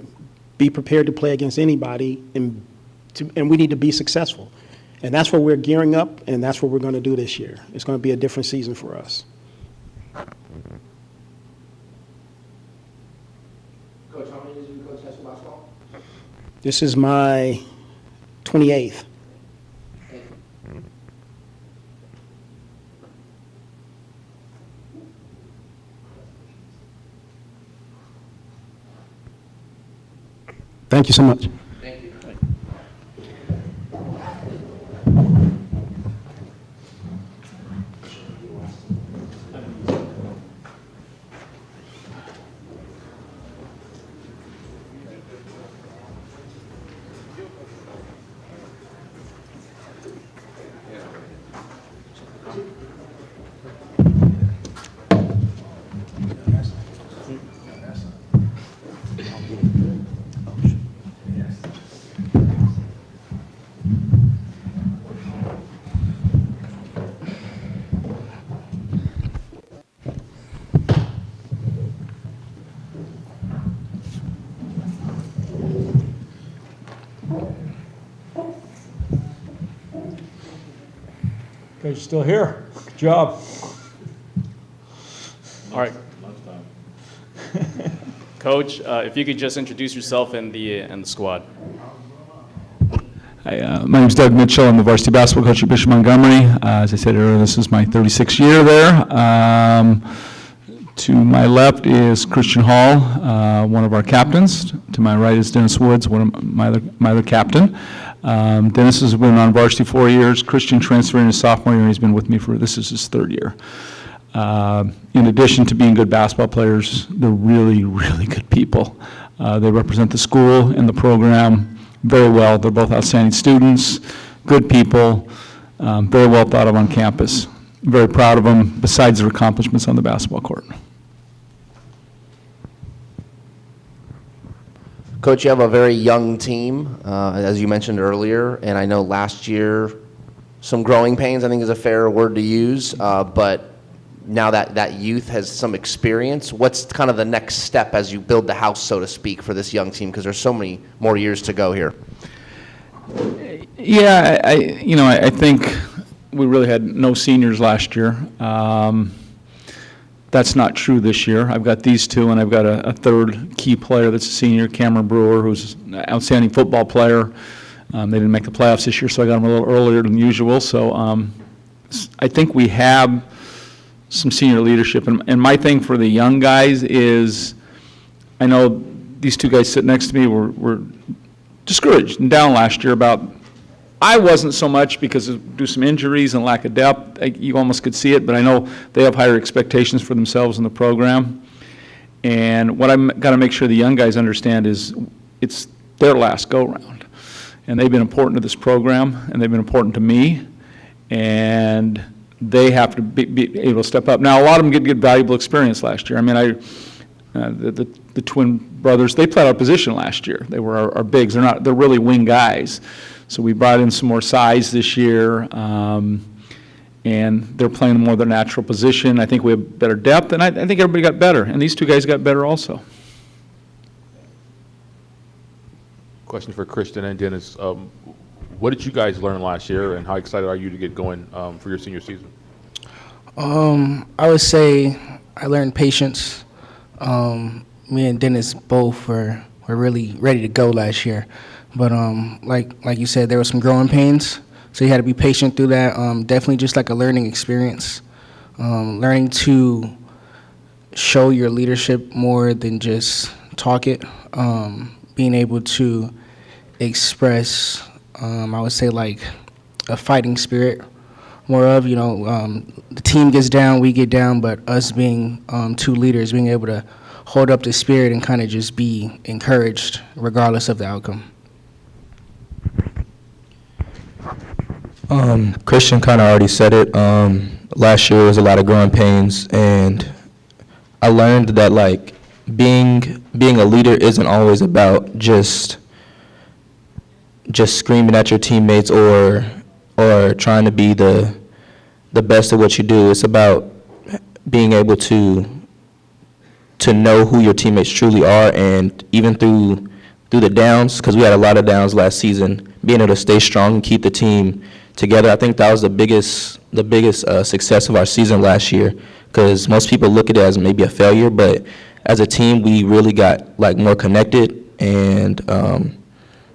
be prepared to play against anybody, and we need to be successful. And that's what we're gearing up, and that's what we're going to do this year. It's going to be a different season for us. Coach, how many years have you coached high school basketball? This is my 28th. Thank you so much. Thank you. Coach is still here. Good job. All right. Coach, if you could just introduce yourself and the squad. Hi, my name's Doug Mitchell. I'm the varsity basketball coach at Bishop Montgomery. As I said earlier, this is my 36th year there. To my left is Christian Hall, one of our captains. To my right is Dennis Woods, one of my other captain. Dennis has been on varsity 4 years. Christian transferring his sophomore year, and he's been with me this is his third year. In addition to being good basketball players, they're really, really good people. They represent the school and the program very well. They're both outstanding students, good people, very well thought of on campus. Very proud of them, besides their accomplishments on the basketball court. Coach, you have a very young team, as you mentioned earlier, and I know last year some growing pains, I think is a fair word to use, but now that youth has some experience, what's kind of the next step as you build the house, so to speak, for this young team? Because there's so many more years to go here. Yeah, I think we really had no seniors last year. That's not true this year. I've got these two, and I've got a third key player that's a senior, Cameron Brewer, who's an outstanding football player. They didn't make the playoffs this year, so I got them a little earlier than usual. So I think we have some senior leadership. And my thing for the young guys is, I know these two guys sitting next to me were discouraged and down last year about, I wasn't so much because of due some injuries and lack of depth. You almost could see it, but I know they have higher expectations for themselves in the program. And what I've got to make sure the young guys understand is it's their last go-round. And they've been important to this program, and they've been important to me. And they have to be able to step up. Now, a lot of them get valuable experience last year. I mean, the twin brothers, they played our position last year. They were our bigs. They're really wing guys. So we brought in some more size this year, and they're playing more their natural position. I think we have better depth, and I think everybody got better, and these two guys got better also. Question for Christian and Dennis. What did you guys learn last year, and how excited are you to get going for your senior season? I would say I learned patience. Me and Dennis both were really ready to go last year. But like you said, there were some growing pains, so you had to be patient through that. Definitely just like a learning experience. Learning to show your leadership more than just talk it. Being able to express, I would say, like a fighting spirit, more of, the team gets down, we get down, but us being two leaders, being able to hold up the spirit and kind of just be encouraged regardless of the outcome. Christian kind of already said it. Last year was a lot of growing pains, and I learned that like being a leader isn't always about just screaming at your teammates or trying to be the best at what you do. It's about being able to know who your teammates truly are, and even through the downs, because we had a lot of downs last season, being able to stay strong and keep the team together. I think that was the biggest success of our season last year, because most people look at it as maybe a failure, but as a team, we really got like more connected and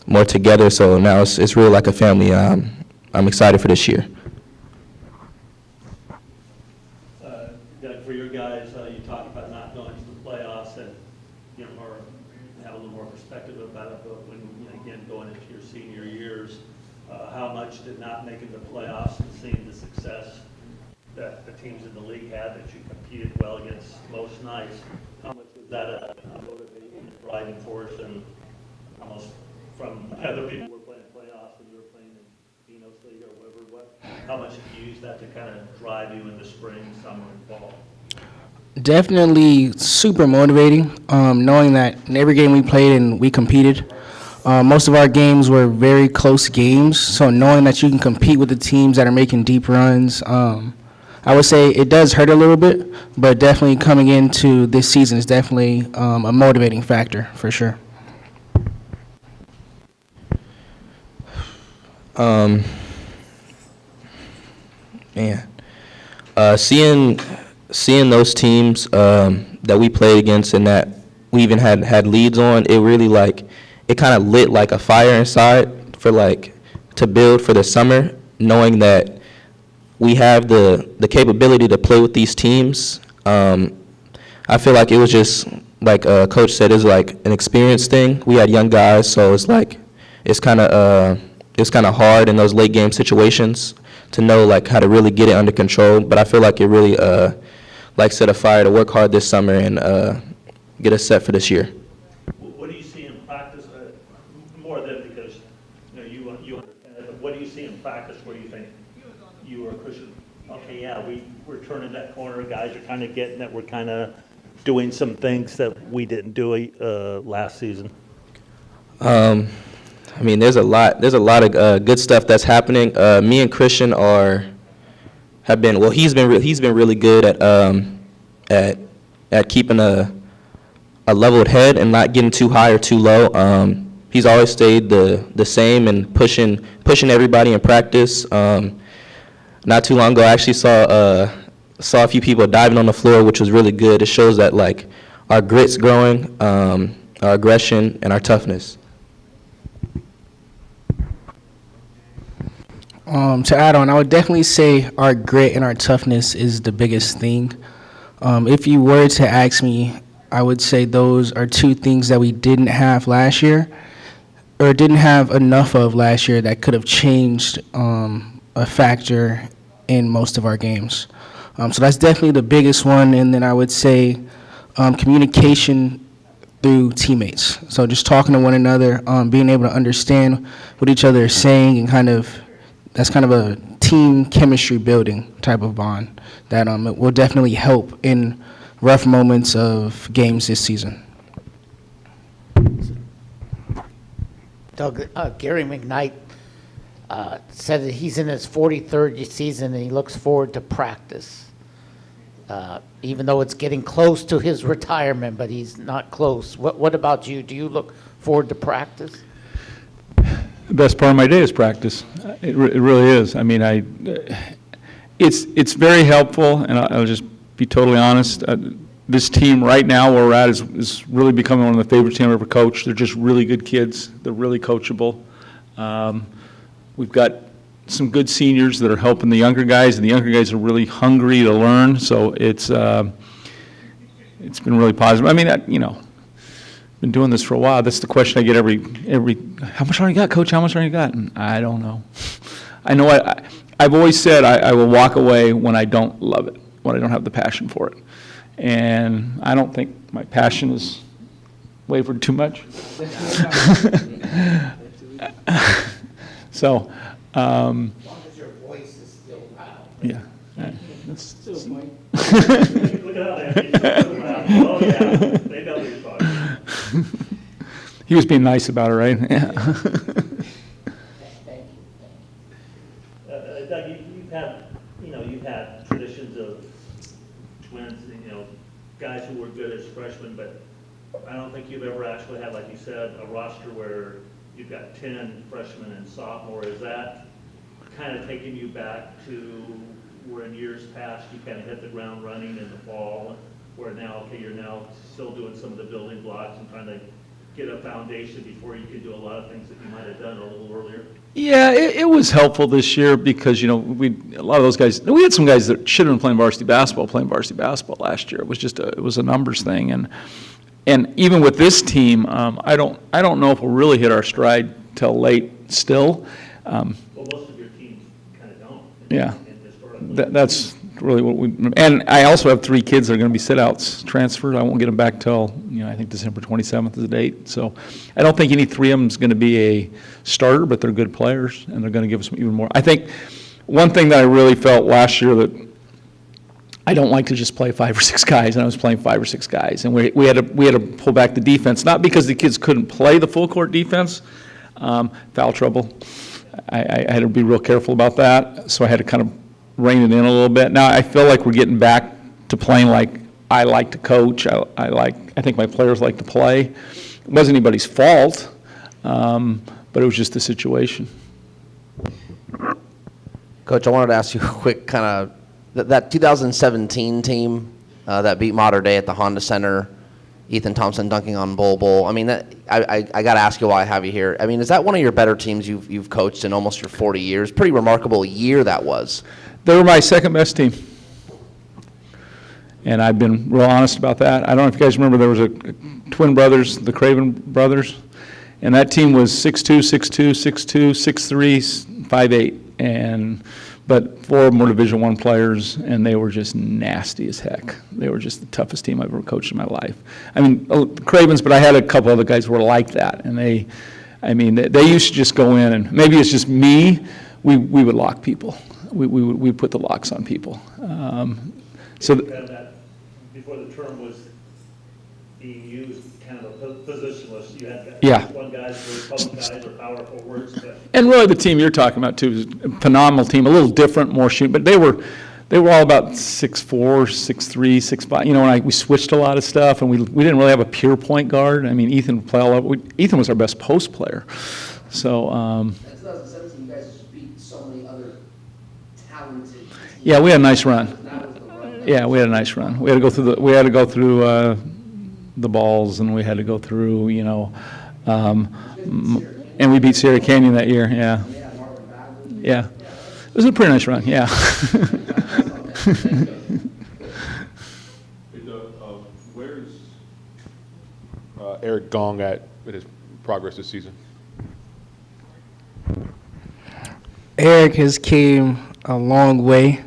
more together. So now it's really like a family. I'm excited for this year. Doug, for your guys, you talked about not going to the playoffs and or have a little more perspective about it. But when again going into your senior years, how much did not making the playoffs and seeing the success that the teams in the league had, that you competed well against most nights, how much was that a motivating and driving force, and almost from other people who were playing playoffs and you were playing in Dino's league or whatever, how much did you use that to kind of drive you in the spring, summer, and fall? Definitely super motivating, knowing that in every game we played and we competed. Most of our games were very close games, so knowing that you can compete with the teams that are making deep runs, I would say it does hurt a little bit, but definitely coming into this season is definitely a motivating factor for sure. Man, seeing those teams that we played against and that we even had leads on, it really it kind of lit like a fire inside for to build for the summer, knowing that we have the capability to play with these teams. I feel like it was just like Coach said, it's like an experience thing. We had young guys, so it's kind of hard in those late game situations to know how to really get it under control. But I feel like it really set a fire to work hard this summer and get us set for this year. What do you see in practice, more than because you understand it, but what do you see in practice where you think you are pushing, okay, yeah, we're turning that corner, guys are kind of getting it, we're kind of doing some things that we didn't do last season? I mean, there's a lot of good stuff that's happening. Me and Christian have been well. He's been really good at keeping a leveled head and not getting too high or too low. He's always stayed the same and pushing everybody in practice. Not too long ago, I actually saw a few people diving on the floor, which was really good. It shows that our grit's growing, our aggression, and our toughness. To add on, I would definitely say our grit and our toughness is the biggest thing. If you were to ask me, I would say those are two things that we didn't have last year, or didn't have enough of last year, that could have changed a factor in most of our games. So that's definitely the biggest one. And then I would say communication through teammates. So just talking to one another, being able to understand what each other is saying, and that's kind of a team chemistry building type of bond that it will definitely help in rough moments of games this season. Doug, Gary McKnight said that he's in his 43rd season and he looks forward to practice, even though it's getting close to his retirement, but he's not close. What about you? Do you look forward to practice? The best part of my day is practice. It really is. I mean, it's very helpful, and I'll just be totally honest. This team right now where we're at is really becoming one of the favorite teams I've ever coached. They're just really good kids. They're really coachable. We've got some good seniors that are helping the younger guys, and the younger guys are really hungry to learn. So it's been really positive. I mean, been doing this for a while. That's the question I get every. How much longer you got, Coach? How much longer you got? And I don't know. I know I've always said I will walk away when I don't love it, when I don't have the passion for it. And I don't think my passion has wavered too much. So, As long as your voice is still loud. Yeah. Still Mike. Look at that. Oh, yeah. They know you're talking. He was being nice about it, right? Yeah. Doug, you've had traditions of twins, guys who were good as freshmen, but I don't think you've ever actually had, like you said, a roster where you've got 10 freshmen and sophomore. Is that kind of taking you back to where in years past you kind of hit the ground running in the fall, where now, okay, you're now still doing some of the building blocks and trying to get a foundation before you can do a lot of things that you might have done a little earlier? Yeah, it was helpful this year because, a lot of those guys, we had some guys that should have been playing varsity basketball last year. It was just it was a numbers thing. And even with this team, I don't know if we'll really hit our stride till late still. Well, most of your teams kind of don't. Yeah, that's really what and I also have 3 kids that are going to be sit-outs transferred. I won't get them back till, I think December 27th is the date. So I don't think any 3 of them is going to be a starter, but they're good players, and they're going to give us even more. I think one thing that I really felt last year that I don't like to just play 5 or 6 guys, and I was playing 5 or 6 guys, and we had to pull back the defense, not because the kids couldn't play the full court defense, foul trouble. I had to be real careful about that, so I had to kind of rein it in a little bit. Now I feel like we're getting back to playing like I like to coach. I think my players like to play. It wasn't anybody's fault, but it was just the situation. Coach, I wanted to ask you a quick kind of, that 2017 team that beat Mater Dei at the Honda Center, Ethan Thompson dunking on Bol. I mean, I got to ask you while I have you here. I mean, is that one of your better teams you've coached in almost your 40 years? Pretty remarkable year that was. They were my second best team. And I've been real honest about that. I don't know if you guys remember, there was a twin brothers, the Craven brothers, and that team was 6'2", 6'2", 6'2", 6'3", 5'8", but 4 of them were Division I players, and they were just nasty as heck. They were just the toughest team I've ever coached in my life. I mean, Cravens, but I had a couple other guys who were like that, and they used to just go in, and maybe it's just me, we would lock people. We put the locks on people. Before the term was being used, kind of a positionless, you had Yeah. one guys were tough guys or power forwards, but And really, the team you're talking about too is a phenomenal team, a little different, more shooting, but they were all about 6'4", 6'3", 6'5". You know, and we switched a lot of stuff, and we didn't really have a pure point guard. I mean, Ethan would play all over. Ethan was our best post player. So. In 2017, you guys just beat so many other talented teams. Yeah, we had a nice run. Yeah, we had a nice run. We had to go through the balls, and we had to go through, you know, and we beat Serra Canyon that year. Yeah. Yeah. It was a pretty nice run. Yeah. Where's Eric Gong at with his progress this season? Eric has came a long way.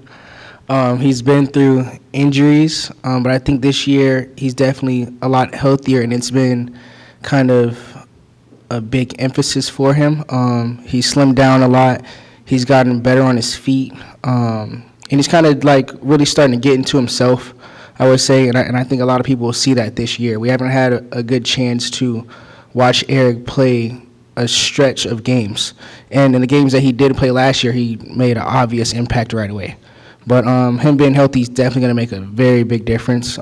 He's been through injuries, but I think this year he's definitely a lot healthier, and it's been kind of a big emphasis for him. He's slimmed down a lot. He's gotten better on his feet, and he's kind of like really starting to get into himself, I would say, and I think a lot of people will see that this year. We haven't had a good chance to watch Eric play a stretch of games, and in the games that he did play last year, he made an obvious impact right away. But him being healthy is definitely going to make a very big difference.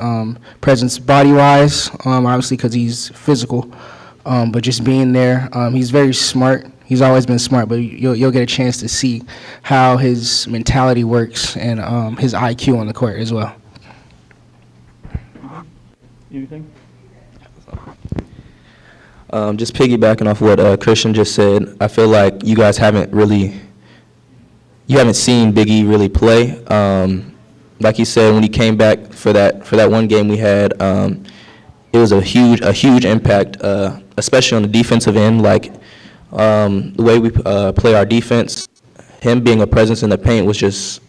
Presence body-wise, obviously because he's physical, but just being there. He's very smart. He's always been smart, but you'll get a chance to see how his mentality works and his IQ on the court as well. Anything? Just piggybacking off what Christian just said, I feel like you guys haven't seen Big E really play. Like he said, when he came back for that one game we had, it was a huge impact, especially on the defensive end. Like the way we play our defense, him being a presence in the paint was just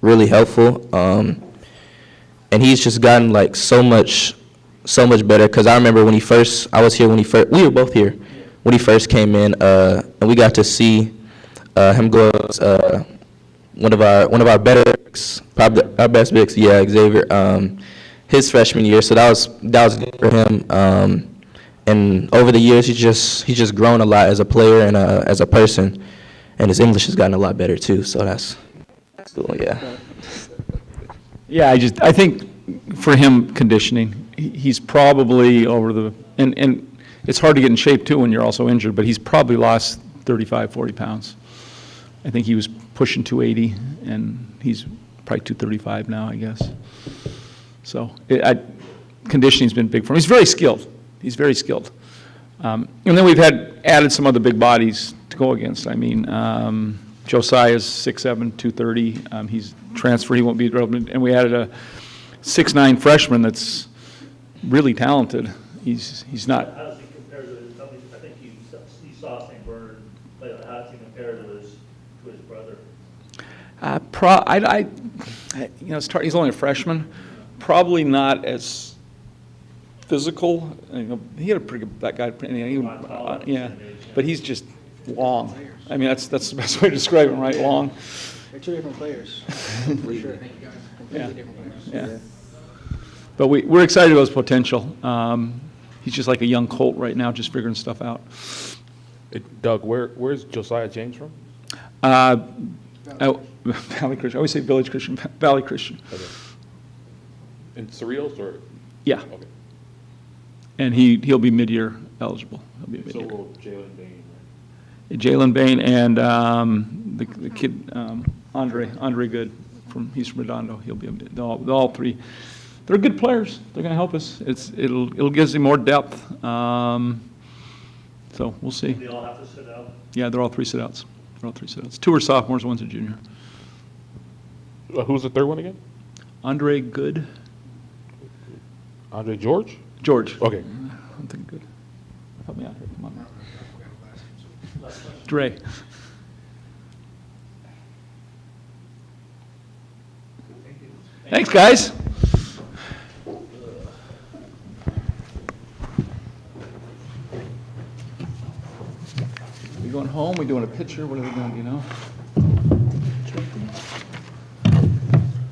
really helpful. And he's just gotten like so much better. Because I remember we were both here when he first came in, and we got to see him go. One of our better bigs, probably our best bigs, yeah, Xavier, his freshman year. So that was good for him. And over the years, he's just grown a lot as a player and as a person, and his English has gotten a lot better too. So that's cool, yeah. Yeah, I think for him, conditioning, he's probably and it's hard to get in shape too when you're also injured, but he's probably lost 35, 40 pounds. I think he was pushing 280, and he's probably 235 now, I guess. So conditioning's been big for him. He's very skilled. And then we've added some other big bodies to go against. I mean, Josiah's 6'7", 230. He's transferred. He won't be relevant. And we added a 6'9" freshman that's really talented. He's not. how does he compare to his, I think you saw St. Bernard play, how does he compare to his brother? He's only a freshman. Probably not as physical. He had a pretty good, that guy. Yeah, but he's just long. I mean, that's the best way to describe him, right? Long. They're two different players, for sure. Yeah. Yeah. But we're excited about his potential. He's just like a young colt right now, just figuring stuff out. Doug, where's Josiah James from? Valley Christian. I always say Village Christian. Valley Christian. Okay. In Cerritos or? Yeah. Okay. And he'll be mid-year eligible. He'll be So mid-year. will Jalen Bain. Jalen Bain and the kid, Andre Good, he's from Redondo. He'll be able to, all three. They're good players. They're going to help us. It'll give us more depth. So we'll see. They all have to sit out? Yeah, they're all three sit-outs. They're all three sit-outs. Two are sophomores, one's a junior. Who's the third one again? Andre Good. Andre George? George. Okay. I'm thinking Good. Help me out here. Come on. Dre. Thanks, guys. We going home? We doing a picture? What are we doing? Do you know?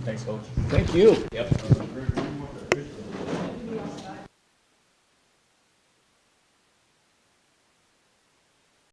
Thanks, Coach. Thank you. Yep.